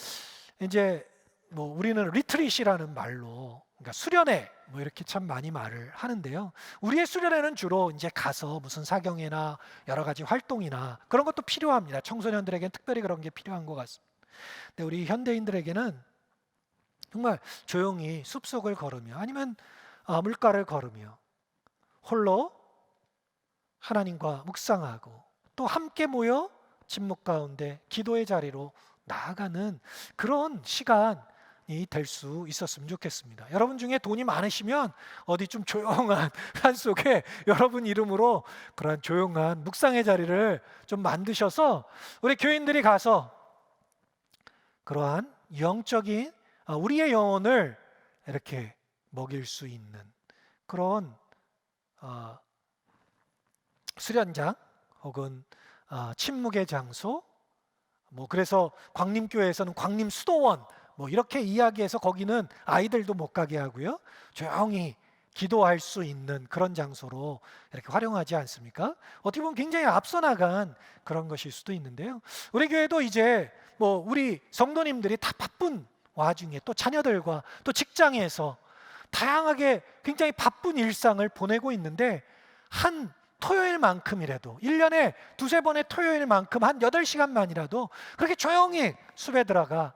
이제 우리는 리트릿이라는 말로, 그러니까 수련회 이렇게 참 많이 말을 하는데요. 우리의 수련회는 주로 이제 가서 무슨 사경회나 여러 가지 활동이나 그런 것도 필요합니다. 청소년들에게는 특별히 그런 게 필요한 것 같습니다. 근데 우리 현대인들에게는 정말 조용히 숲속을 걸으며 아니면 물가를 걸으며 홀로 하나님과 묵상하고 또 함께 모여 침묵 가운데 기도의 자리로 나아가는 그런 시간이 될 수 있었으면 좋겠습니다. 여러분 중에 돈이 많으시면 어디 좀 조용한 산속에 여러분 이름으로 그러한 조용한 묵상의 자리를 좀 만드셔서 우리 교인들이 가서 그러한 영적인 우리의 영혼을 이렇게 먹일 수 있는 그런 수련장 혹은 침묵의 장소, 그래서 광림교회에서는 광림수도원 이렇게 이야기해서 거기는 아이들도 못 가게 하고요, 조용히 기도할 수 있는 그런 장소로 이렇게 활용하지 않습니까? 어떻게 보면 굉장히 앞서 나간 그런 것일 수도 있는데요. 우리 교회도 이제 우리 성도님들이 다 바쁜 와중에 또 자녀들과 또 직장에서 다양하게 굉장히 바쁜 일상을 보내고 있는데, 한 토요일만큼이라도 1년에 두세 번의 토요일만큼 한 8시간만이라도 그렇게 조용히 숲에 들어가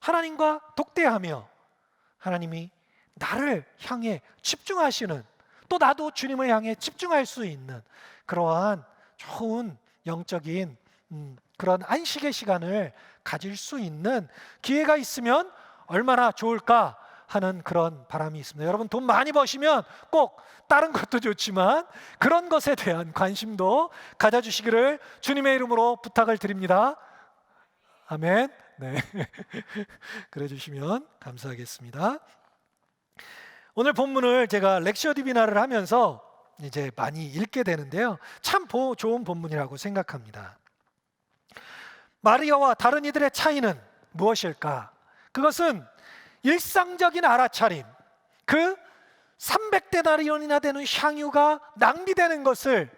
하나님과 독대하며 하나님이 나를 향해 집중하시는, 또 나도 주님을 향해 집중할 수 있는 그러한 좋은 영적인 그런 안식의 시간을 가질 수 있는 기회가 있으면 얼마나 좋을까 하는 그런 바람이 있습니다. 여러분, 돈 많이 버시면 꼭 다른 것도 좋지만 그런 것에 대한 관심도 가져주시기를 주님의 이름으로 부탁을 드립니다. 아멘. 네. 그래 주시면 감사하겠습니다. 오늘 본문을 제가 렉시오 디비나를 하면서 이제 많이 읽게 되는데요, 참 좋은 본문이라고 생각합니다. 마리아와 다른 이들의 차이는 무엇일까? 그것은 일상적인 알아차림, 그 300데나리온이나 되는 향유가 낭비되는 것을,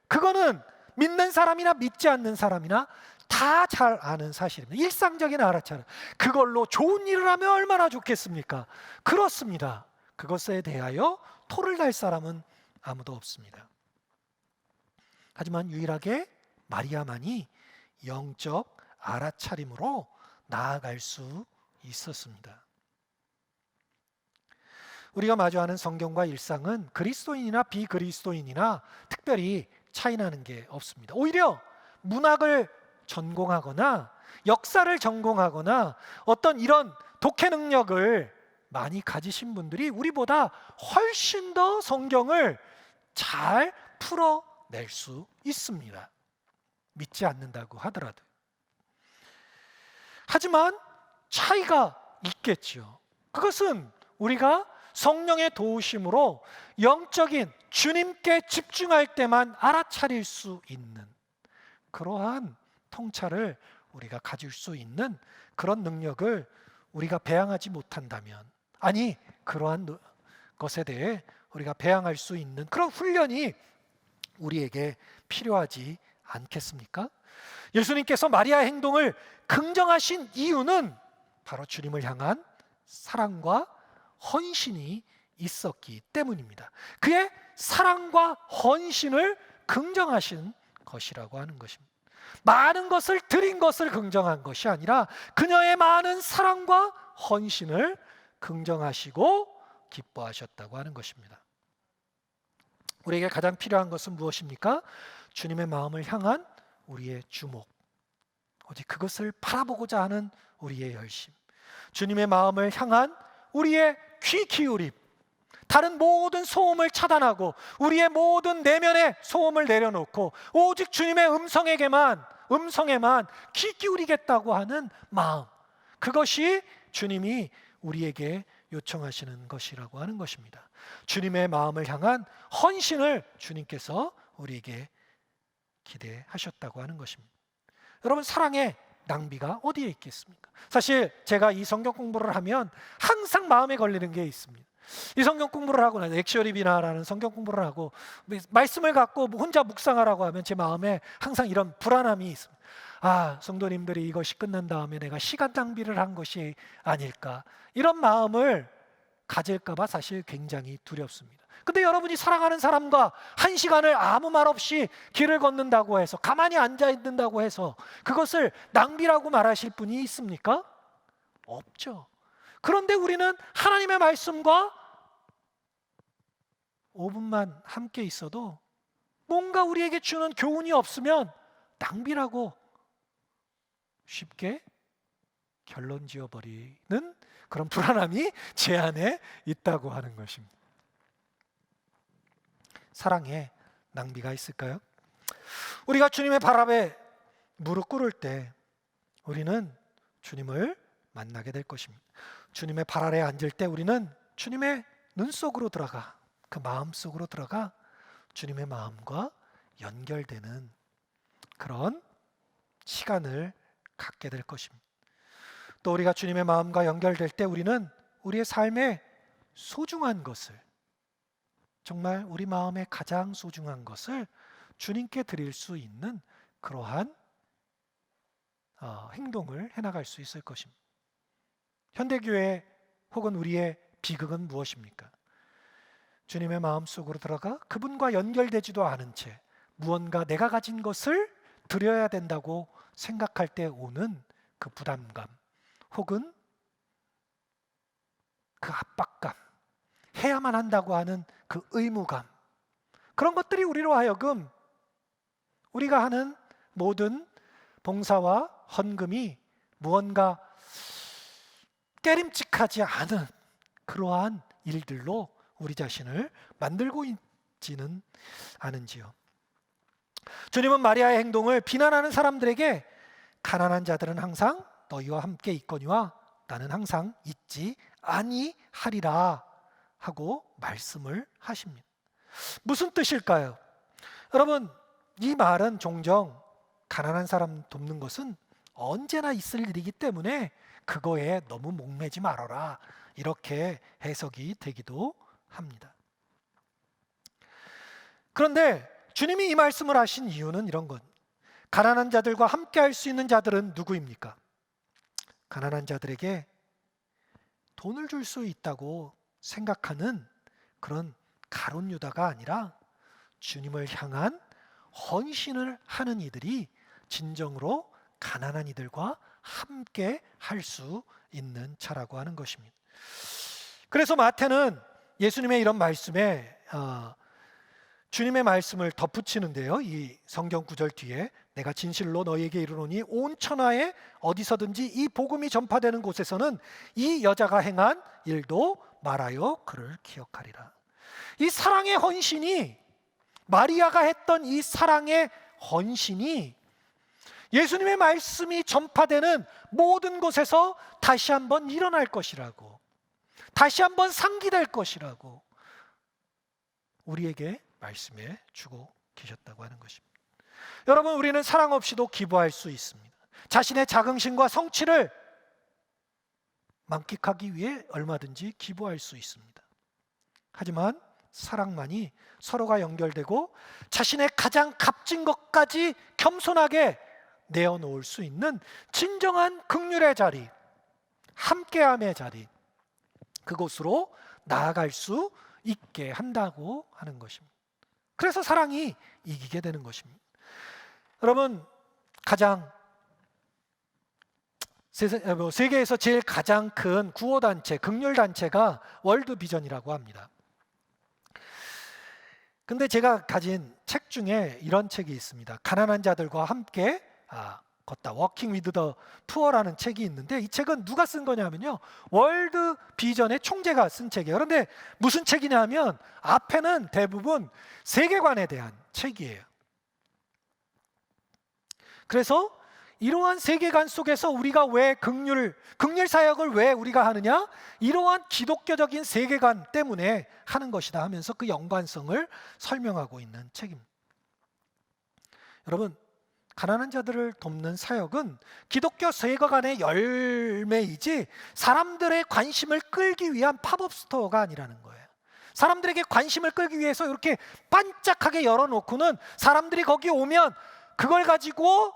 그거는 믿는 사람이나 믿지 않는 사람이나 다 잘 아는 사실입니다. 일상적인 알아차림, 그걸로 좋은 일을 하면 얼마나 좋겠습니까? 그렇습니다. 그것에 대하여 토를 달 사람은 아무도 없습니다. 하지만 유일하게 마리아만이 영적 알아차림으로 나아갈 수 있었습니다. 우리가 마주하는 성경과 일상은 그리스도인이나 비그리스도인이나 특별히 차이나는 게 없습니다. 오히려 문학을 전공하거나 역사를 전공하거나 어떤 이런 독해 능력을 많이 가지신 분들이 우리보다 훨씬 더 성경을 잘 풀어낼 수 있습니다. 믿지 않는다고 하더라도. 하지만 차이가 있겠죠. 그것은 우리가 성령의 도우심으로 영적인 주님께 집중할 때만 알아차릴 수 있는 그러한 통찰을 우리가 가질 수 있는 그런 능력을 우리가 배양하지 못한다면, 아니 그러한 것에 대해 우리가 배양할 수 있는 그런 훈련이 우리에게 필요하지 않겠습니까? 예수님께서 마리아의 행동을 긍정하신 이유는 바로 주님을 향한 사랑과 헌신이 있었기 때문입니다. 그의 사랑과 헌신을 긍정하신 것이라고 하는 것입니다. 많은 것을 드린 것을 긍정한 것이 아니라 그녀의 많은 사랑과 헌신을 긍정하시고 기뻐하셨다고 하는 것입니다. 우리에게 가장 필요한 것은 무엇입니까? 주님의 마음을 향한 우리의 주목, 오직 그것을 바라보고자 하는 우리의 열심, 주님의 마음을 향한 우리의 귀 기울임, 다른 모든 소음을 차단하고 우리의 모든 내면의 소음을 내려놓고 오직 주님의 음성에만 귀 기울이겠다고 하는 마음, 그것이 주님이 우리에게 요청하시는 것이라고 하는 것입니다. 주님의 마음을 향한 헌신을 주님께서 우리에게 기대하셨다고 하는 것입니다. 여러분, 사랑의 낭비가 어디에 있겠습니까? 사실 제가 이 성경 공부를 하면 항상 마음에 걸리는 게 있습니다. 이 성경 공부를 하고 나서 엑시어리비나라는 성경 공부를 하고 말씀을 갖고 혼자 묵상하라고 하면 제 마음에 항상 이런 불안함이 있습니다. 아, 성도님들이 이것이 끝난 다음에 내가 시간 낭비를 한 것이 아닐까, 이런 마음을 가질까 봐 사실 굉장히 두렵습니다. 근데 여러분이 사랑하는 사람과 1시간을 아무 말 없이 길을 걷는다고 해서, 가만히 앉아 있는다고 해서 그것을 낭비라고 말하실 분이 있습니까? 없죠. 그런데 우리는 하나님의 말씀과 5분만 함께 있어도 뭔가 우리에게 주는 교훈이 없으면 낭비라고 쉽게 결론 지어버리는 그런 불안함이 제 안에 있다고 하는 것입니다. 사랑에 낭비가 있을까요? 우리가 주님의 발 앞에 무릎 꿇을 때 우리는 주님을 만나게 될 것입니다. 주님의 발 아래에 앉을 때 우리는 주님의 눈 속으로 들어가, 그 마음 속으로 들어가 주님의 마음과 연결되는 그런 시간을 갖게 될 것입니다. 또 우리가 주님의 마음과 연결될 때 우리는 우리의 삶의 소중한 것을, 정말 우리 마음의 가장 소중한 것을 주님께 드릴 수 있는 그러한 행동을 해나갈 수 있을 것입니다. 현대교회 혹은 우리의 비극은 무엇입니까? 주님의 마음속으로 들어가 그분과 연결되지도 않은 채 무언가 내가 가진 것을 드려야 된다고 생각할 때 오는 그 부담감, 혹은 그 압박감, 해야만 한다고 하는 그 의무감, 그런 것들이 우리로 하여금 우리가 하는 모든 봉사와 헌금이 무언가 깨림칙하지 않은 그러한 일들로 우리 자신을 만들고 있지는 않은지요. 주님은 마리아의 행동을 비난하는 사람들에게 가난한 자들은 항상 너희와 함께 있거니와 나는 항상 있지 아니하리라 하고 말씀을 하십니다. 무슨 뜻일까요? 여러분, 이 말은 종종 가난한 사람 돕는 것은 언제나 있을 일이기 때문에 그거에 너무 목매지 말아라, 이렇게 해석이 되기도 합니다. 그런데 주님이 이 말씀을 하신 이유는 이런 것, 가난한 자들과 함께 할 수 있는 자들은 누구입니까? 가난한 자들에게 돈을 줄 수 있다고 생각하는 그런 가룟 유다가 아니라 주님을 향한 헌신을 하는 이들이 진정으로 가난한 이들과 함께 할 수 있는 자라고 하는 것입니다. 그래서 마태는 예수님의 이런 말씀에 주님의 말씀을 덧붙이는데요, 이 성경 구절 뒤에 내가 진실로 너희에게 이르노니 온 천하에 어디서든지 이 복음이 전파되는 곳에서는 이 여자가 행한 일도 말하여 그를 기억하리라. 이 사랑의 헌신이, 마리아가 했던 이 사랑의 헌신이 예수님의 말씀이 전파되는 모든 곳에서 다시 한번 일어날 것이라고, 다시 한번 상기될 것이라고 우리에게 말씀해 주고 계셨다고 하는 것입니다. 여러분, 우리는 사랑 없이도 기부할 수 있습니다. 자신의 자긍심과 성취를 만끽하기 위해 얼마든지 기부할 수 있습니다. 하지만 사랑만이 서로가 연결되고 자신의 가장 값진 것까지 겸손하게 내어놓을 수 있는 진정한 긍휼의 자리, 함께함의 자리, 그곳으로 나아갈 수 있게 한다고 하는 것입니다. 그래서 사랑이 이기게 되는 것입니다. 여러분, 세계에서 제일 가장 큰 구호단체, 긍휼단체가 월드비전이라고 합니다. 근데 제가 가진 책 중에 이런 책이 있습니다. 가난한 자들과 함께 걷다, 워킹 위드 더 푸어라는 책이 있는데, 이 책은 누가 쓴 거냐면요, 월드 비전의 총재가 쓴 책이에요. 그런데 무슨 책이냐 하면 앞에는 대부분 세계관에 대한 책이에요. 그래서 이러한 세계관 속에서 우리가 왜 긍휼 사역을 왜 우리가 하느냐? 이러한 기독교적인 세계관 때문에 하는 것이다 하면서 그 연관성을 설명하고 있는 책입니다. 여러분, 가난한 자들을 돕는 사역은 기독교 세계관의 열매이지 사람들의 관심을 끌기 위한 팝업 스토어가 아니라는 거예요. 사람들에게 관심을 끌기 위해서 이렇게 반짝하게 열어놓고는 사람들이 거기 오면 그걸 가지고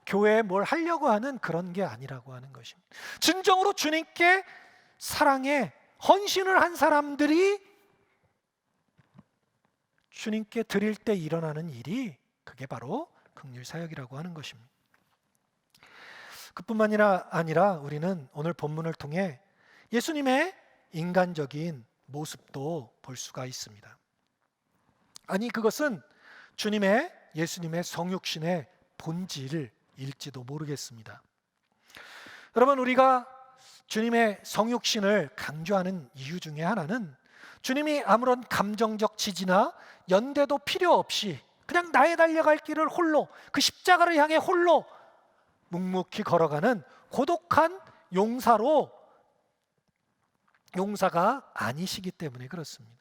교회에 뭘 하려고 하는 그런 게 아니라고 하는 것입니다. 진정으로 주님께 사랑에 헌신을 한 사람들이 주님께 드릴 때 일어나는 일이, 그게 바로 긍휼 사역이라고 하는 것입니다. 그뿐만 아니라 우리는 오늘 본문을 통해 예수님의 인간적인 모습도 볼 수가 있습니다. 아니, 그것은 예수님의 성육신의 본질일지도 모르겠습니다. 여러분, 우리가 주님의 성육신을 강조하는 이유 중에 하나는 주님이 아무런 감정적 지지나 연대도 필요 없이 그냥 나의 달려갈 길을 홀로, 그 십자가를 향해 홀로 묵묵히 걸어가는 고독한 용사가 아니시기 때문에 그렇습니다.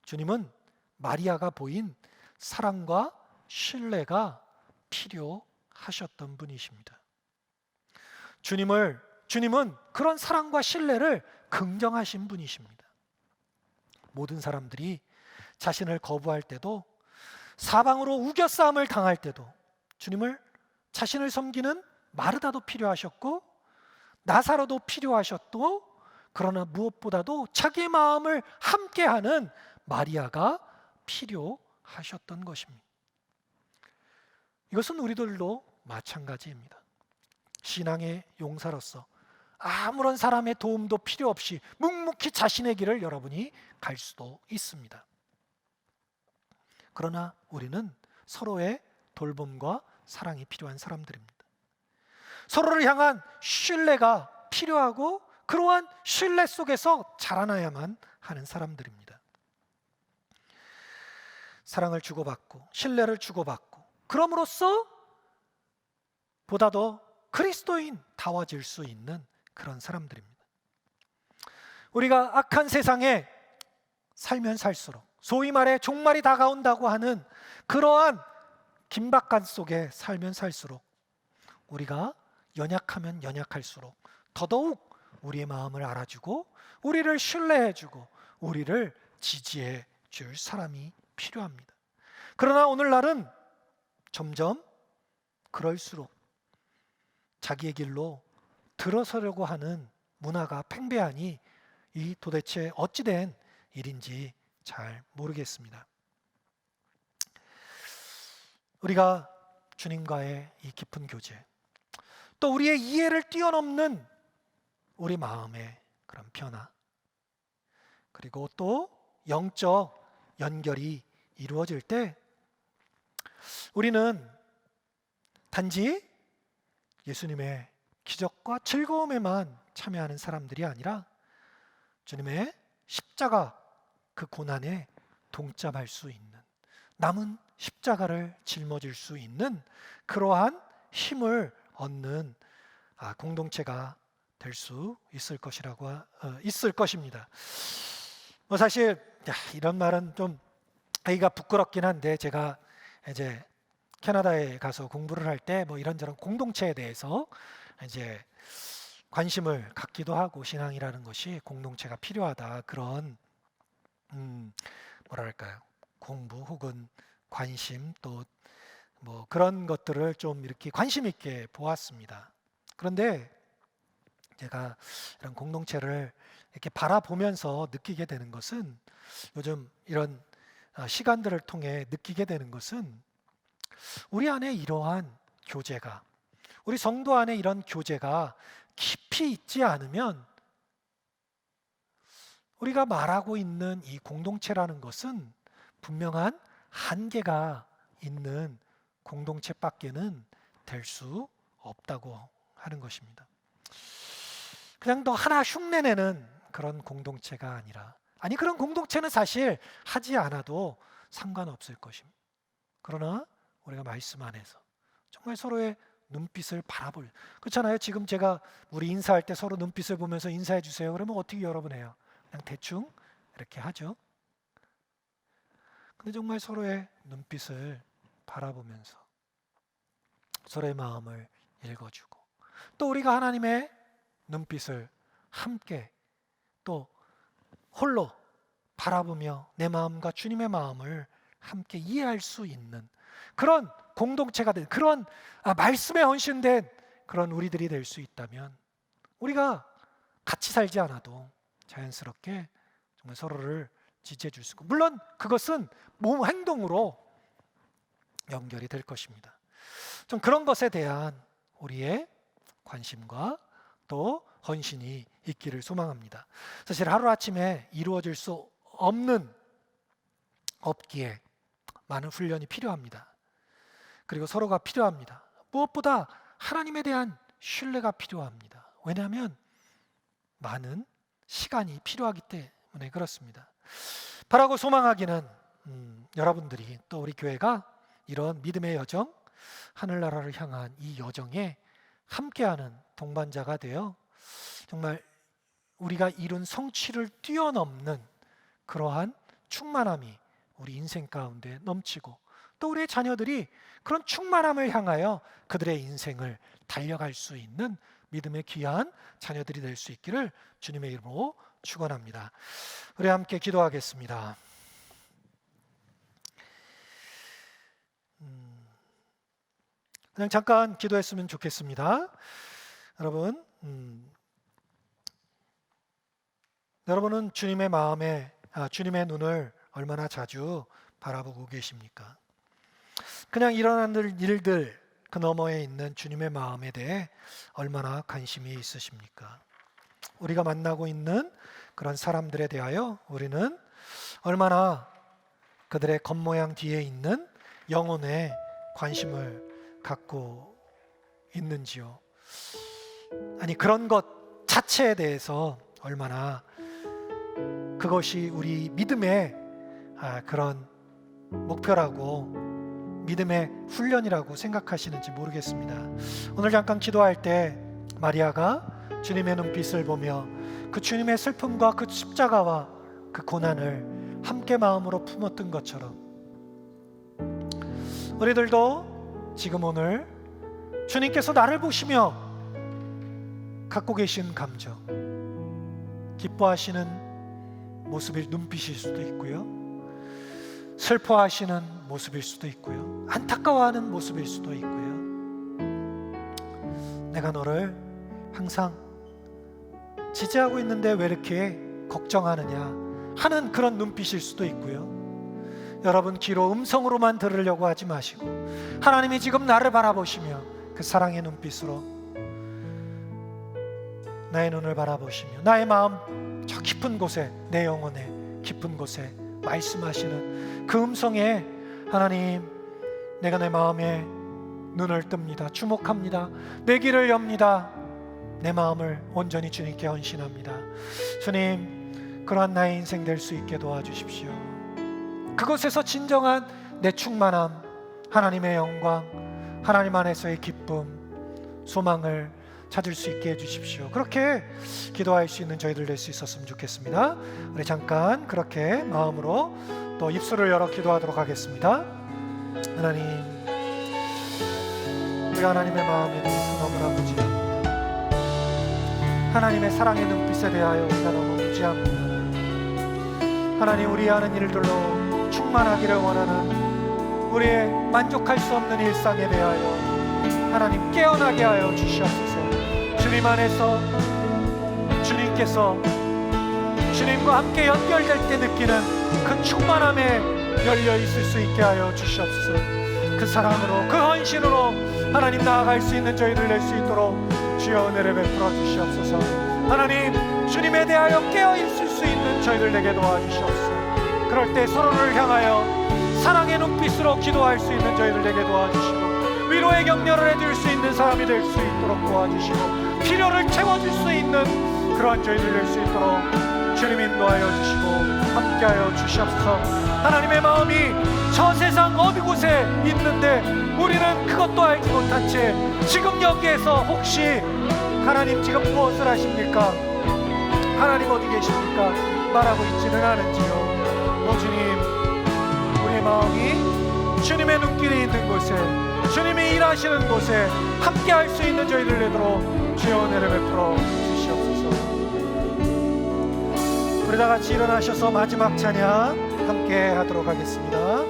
주님은 마리아가 보인 사랑과 신뢰가 필요하셨던 분이십니다. 주님은 그런 사랑과 신뢰를 긍정하신 분이십니다. 모든 사람들이 자신을 거부할 때도, 사방으로 우겨싸움을 당할 때도 자신을 섬기는 마르다도 필요하셨고 나사로도 필요하셨고, 그러나 무엇보다도 자기 마음을 함께하는 마리아가 필요하셨던 것입니다. 이것은 우리들도 마찬가지입니다. 신앙의 용사로서 아무런 사람의 도움도 필요 없이 묵묵히 자신의 길을 여러분이 갈 수도 있습니다. 그러나 우리는 서로의 돌봄과 사랑이 필요한 사람들입니다. 서로를 향한 신뢰가 필요하고, 그러한 신뢰 속에서 자라나야만 하는 사람들입니다. 사랑을 주고받고 신뢰를 주고받고, 그럼으로써 보다 더 그리스도인다워질 수 있는 그런 사람들입니다. 우리가 악한 세상에 살면 살수록, 소위 말해 종말이 다가온다고 하는 그러한 긴박감 속에 살면 살수록, 우리가 연약하면 연약할수록 더더욱 우리의 마음을 알아주고 우리를 신뢰해주고 우리를 지지해 줄 사람이 필요합니다. 그러나 오늘날은 점점 그럴수록 자기의 길로 들어서려고 하는 문화가 팽배하니 이 도대체 어찌된 일인지 잘 모르겠습니다. 우리가 주님과의 이 깊은 교제, 또 우리의 이해를 뛰어넘는 우리 마음의 그런 변화, 그리고 또 영적 연결이 이루어질 때 우리는 단지 예수님의 기적과 즐거움에만 참여하는 사람들이 아니라 주님의 십자가 그 고난에 동참할 수 있는, 남은 십자가를 짊어질 수 있는 그러한 힘을 얻는 공동체가 될 수 있을 것입니다. 사실 이런 말은 좀 하기가 부끄럽긴 한데, 제가 이제 캐나다에 가서 공부를 할 때 이런저런 공동체에 대해서 이제 관심을 갖기도 하고, 신앙이라는 것이 공동체가 필요하다, 그런 뭐랄까요, 공부 혹은 관심, 또 그런 것들을 좀 이렇게 관심 있게 보았습니다. 그런데 제가 이런 공동체를 이렇게 바라보면서 느끼게 되는 것은, 요즘 이런 시간들을 통해 느끼게 되는 것은, 우리 안에 이러한 교제가, 우리 성도 안에 이런 교제가 깊이 있지 않으면 우리가 말하고 있는 이 공동체라는 것은 분명한 한계가 있는 공동체밖에는 될 수 없다고 하는 것입니다. 그냥 너 하나 흉내내는 그런 공동체가 아니라, 아니 그런 공동체는 사실 하지 않아도 상관없을 것입니다. 그러나 우리가 말씀 안에서 정말 서로의 눈빛을 바라볼, 그렇잖아요. 지금 제가 우리 인사할 때 서로 눈빛을 보면서 인사해 주세요 그러면 어떻게 여러분 해요? 그냥 대충 이렇게 하죠. 근데 정말 서로의 눈빛을 바라보면서 서로의 마음을 읽어주고, 또 우리가 하나님의 눈빛을 함께 또 홀로 바라보며 내 마음과 주님의 마음을 함께 이해할 수 있는 그런 공동체가 된, 그런 말씀에 헌신된 그런 우리들이 될 수 있다면, 우리가 같이 살지 않아도 자연스럽게 정말 서로를 지지해 줄 수 있고, 물론 그것은 몸 행동으로 연결이 될 것입니다. 좀 그런 것에 대한 우리의 관심과 또 헌신이 있기를 소망합니다. 사실 하루아침에 이루어질 수 없기에 많은 훈련이 필요합니다. 그리고 서로가 필요합니다. 무엇보다 하나님에 대한 신뢰가 필요합니다. 왜냐하면 많은 시간이 필요하기 때문에 그렇습니다. 바라고 소망하기는 여러분들이 또 우리 교회가 이런 믿음의 여정, 하늘나라를 향한 이 여정에 함께하는 동반자가 되어 정말 우리가 이룬 성취를 뛰어넘는 그러한 충만함이 우리 인생 가운데 넘치고, 또 우리의 자녀들이 그런 충만함을 향하여 그들의 인생을 달려갈 수 있는 믿음의 귀한 자녀들이 될 수 있기를 주님의 이름으로 축원합니다. 우리 함께 기도하겠습니다. 그냥 잠깐 기도했으면 좋겠습니다. 여러분은 주님의 마음에 주님의 눈을 얼마나 자주 바라보고 계십니까? 그냥 일어나는 일들 그 너머에 있는 주님의 마음에 대해 얼마나 관심이 있으십니까? 우리가 만나고 있는 그런 사람들에 대하여 우리는 얼마나 그들의 겉모양 뒤에 있는 영혼에 관심을 갖고 있는지요. 아니 그런 것 자체에 대해서 얼마나 그것이 우리 믿음의 그런 목표라고, 믿음의 훈련이라고 생각하시는지 모르겠습니다. 오늘 잠깐 기도할 때 마리아가 주님의 눈빛을 보며 그 주님의 슬픔과 그 십자가와 그 고난을 함께 마음으로 품었던 것처럼, 우리들도 지금 오늘 주님께서 나를 보시며 갖고 계신 감정, 기뻐하시는 모습일 눈빛일 수도 있고요, 슬퍼하시는 모습일 수도 있고요, 안타까워하는 모습일 수도 있고요, 내가 너를 항상 지지하고 있는데 왜 이렇게 걱정하느냐 하는 그런 눈빛일 수도 있고요. 여러분 귀로 음성으로만 들으려고 하지 마시고 하나님이 지금 나를 바라보시며 그 사랑의 눈빛으로 나의 눈을 바라보시며 나의 마음 저 깊은 곳에, 내 영혼의 깊은 곳에 말씀하시는 그 음성에, 하나님 내가 내 마음에 눈을 뜹니다. 주목합니다. 내 귀를 엽니다. 내 마음을 온전히 주님께 헌신합니다. 주님, 그러한 나의 인생 될 수 있게 도와주십시오. 그것에서 진정한 내 충만함, 하나님의 영광, 하나님 안에서의 기쁨, 소망을 찾을 수 있게 해주십시오. 그렇게 기도할 수 있는 저희들 될 수 있었으면 좋겠습니다. 우리 잠깐 그렇게 마음으로 또 입술을 열어 기도하도록 하겠습니다. 하나님, 우리 하나님의 마음에 대해서 너무나 무지합니다. 하나님의 사랑의 눈빛에 대하여 우리가 너무 무지합니다. 하나님, 우리 하는 일들로 충만하기를 원하는 우리의 만족할 수 없는 일상에 대하여 하나님 깨어나게 하여 주시옵소서. 주님 안에서 주님께서 주님과 함께 연결될 때 느끼는 그 충만함에 열려 있을 수 있게 하여 주시옵소서. 그 사랑으로, 그 헌신으로 하나님 나아갈 수 있는 저희들 될 수 있도록 주여 은혜를 베풀어 주시옵소서. 하나님, 주님에 대하여 깨어 있을 수 있는 저희들 되게 도와주시옵소서. 그럴 때 서로를 향하여 사랑의 눈빛으로 기도할 수 있는 저희들 되게 도와주시고, 위로의 격려를 해줄 수 있는 사람이 될 수 있도록 도와주시고 필요를 채워줄 수 있는 그러한 저희들 될 수 있도록 주님 인도하여 주시고 함께하여 주시옵소서. 하나님의 마음이 저 세상 어느 곳에 있는데 우리는 그것도 알지 못한 채 지금 여기에서 혹시 하나님 지금 무엇을 하십니까? 하나님 어디 계십니까? 말하고 있지는 않은지요. 오 주님, 우리의 마음이 주님의 눈길이 있는 곳에, 주님이 일하시는 곳에 함께 할 수 있는 저희들 되도록 주여 은혜를 베풀어 주시옵소서. 우리 다 같이 일어나셔서 마지막 찬양 함께 하도록 하겠습니다.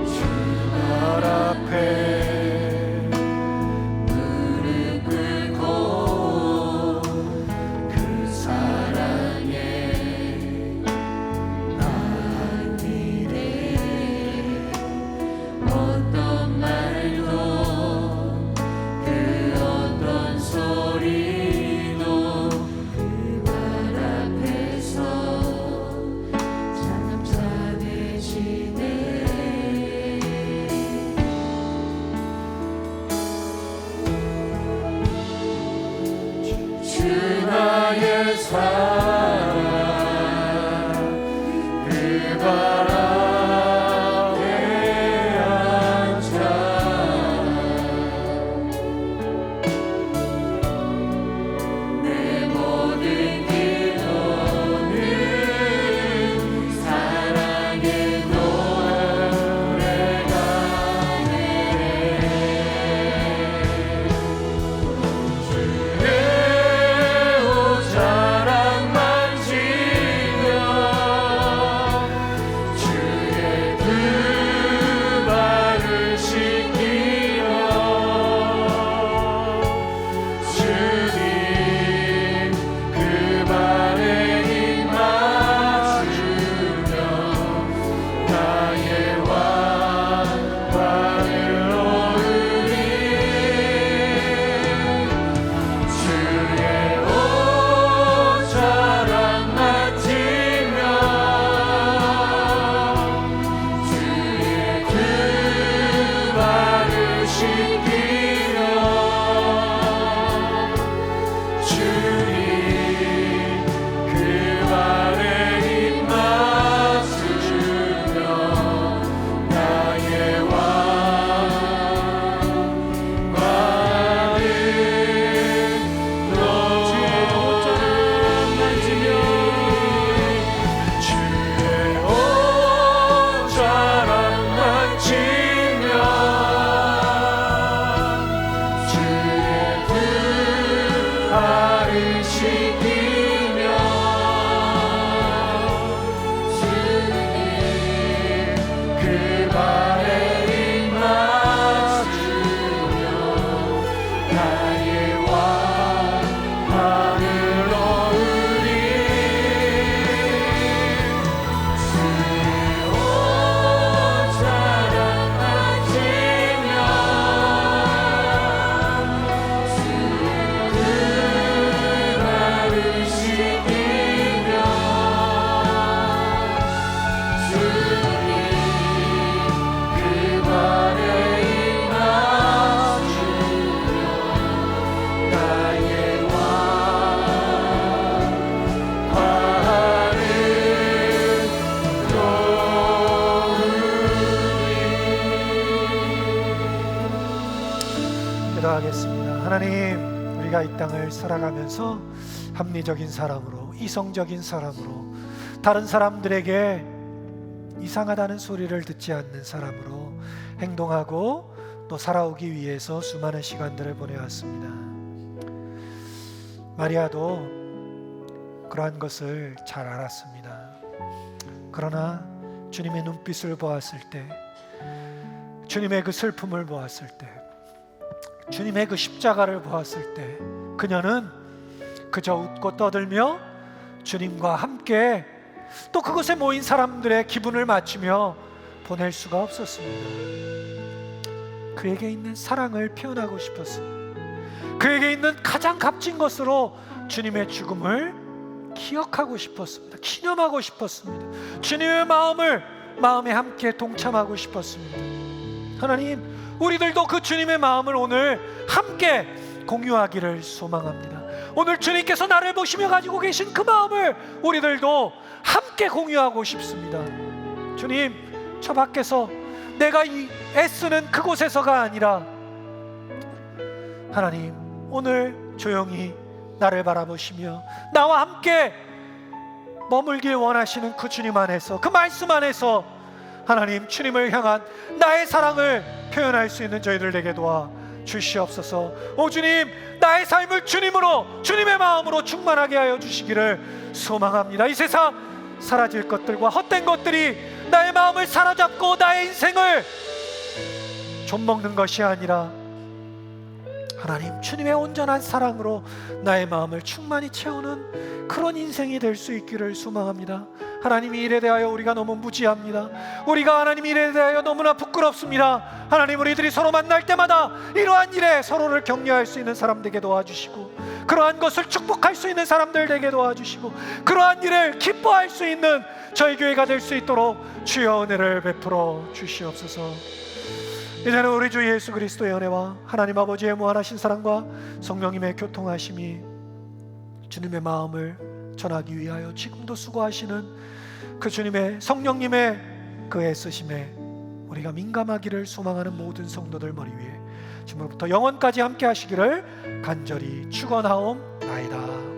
주 앞에 기도하겠습니다. 하나님, 우리가 이 땅을 살아가면서 합리적인 사람으로, 이성적인 사람으로, 다른 사람들에게 이상하다는 소리를 듣지 않는 사람으로 행동하고 또 살아오기 위해서 수많은 시간들을 보내왔습니다. 마리아도 그러한 것을 잘 알았습니다. 그러나 주님의 눈빛을 보았을 때, 주님의 그 슬픔을 보았을 때, 주님의 그 십자가를 보았을 때 그녀는 그저 웃고 떠들며 주님과 함께 또 그곳에 모인 사람들의 기분을 맞추며 보낼 수가 없었습니다. 그에게 있는 사랑을 표현하고 싶었습니다. 그에게 있는 가장 값진 것으로 주님의 죽음을 기억하고 싶었습니다. 기념하고 싶었습니다. 주님의 마음에 함께 동참하고 싶었습니다. 하나님, 우리들도 그 주님의 마음을 오늘 함께 공유하기를 소망합니다. 오늘 주님께서 나를 보시며 가지고 계신 그 마음을 우리들도 함께 공유하고 싶습니다. 주님, 저 밖에서 내가 이 애쓰는 그곳에서가 아니라 하나님, 오늘 조용히 나를 바라보시며 나와 함께 머물길 원하시는 그 주님 안에서, 그 말씀 안에서 하나님, 주님을 향한 나의 사랑을 표현할 수 있는 저희들 되게 도와 주시옵소서. 오 주님, 나의 삶을 주님으로, 주님의 마음으로 충만하게 하여 주시기를 소망합니다. 이 세상 사라질 것들과 헛된 것들이 나의 마음을 사로잡고 나의 인생을 좀먹는 것이 아니라 하나님, 주님의 온전한 사랑으로 나의 마음을 충만히 채우는 그런 인생이 될 수 있기를 소망합니다. 하나님, 이 일에 대하여 우리가 너무 무지합니다. 우리가 하나님 일에 대하여 너무나 부끄럽습니다. 하나님, 우리들이 서로 만날 때마다 이러한 일에 서로를 격려할 수 있는 사람 되게 도와주시고, 그러한 것을 축복할 수 있는 사람들 되게 도와주시고, 그러한 일을 기뻐할 수 있는 저희 교회가 될 수 있도록 주여 은혜를 베풀어 주시옵소서. 이제는 우리 주 예수 그리스도의 은혜와 하나님 아버지의 무한하신 사랑과 성령님의 교통하심이 주님의 마음을 전하기 위하여 지금도 수고하시는 그 주님의 성령님의 그 애쓰심에 우리가 민감하기를 소망하는 모든 성도들 머리 위에 지금부터 영원까지 함께 하시기를 간절히 축원하옵나이다.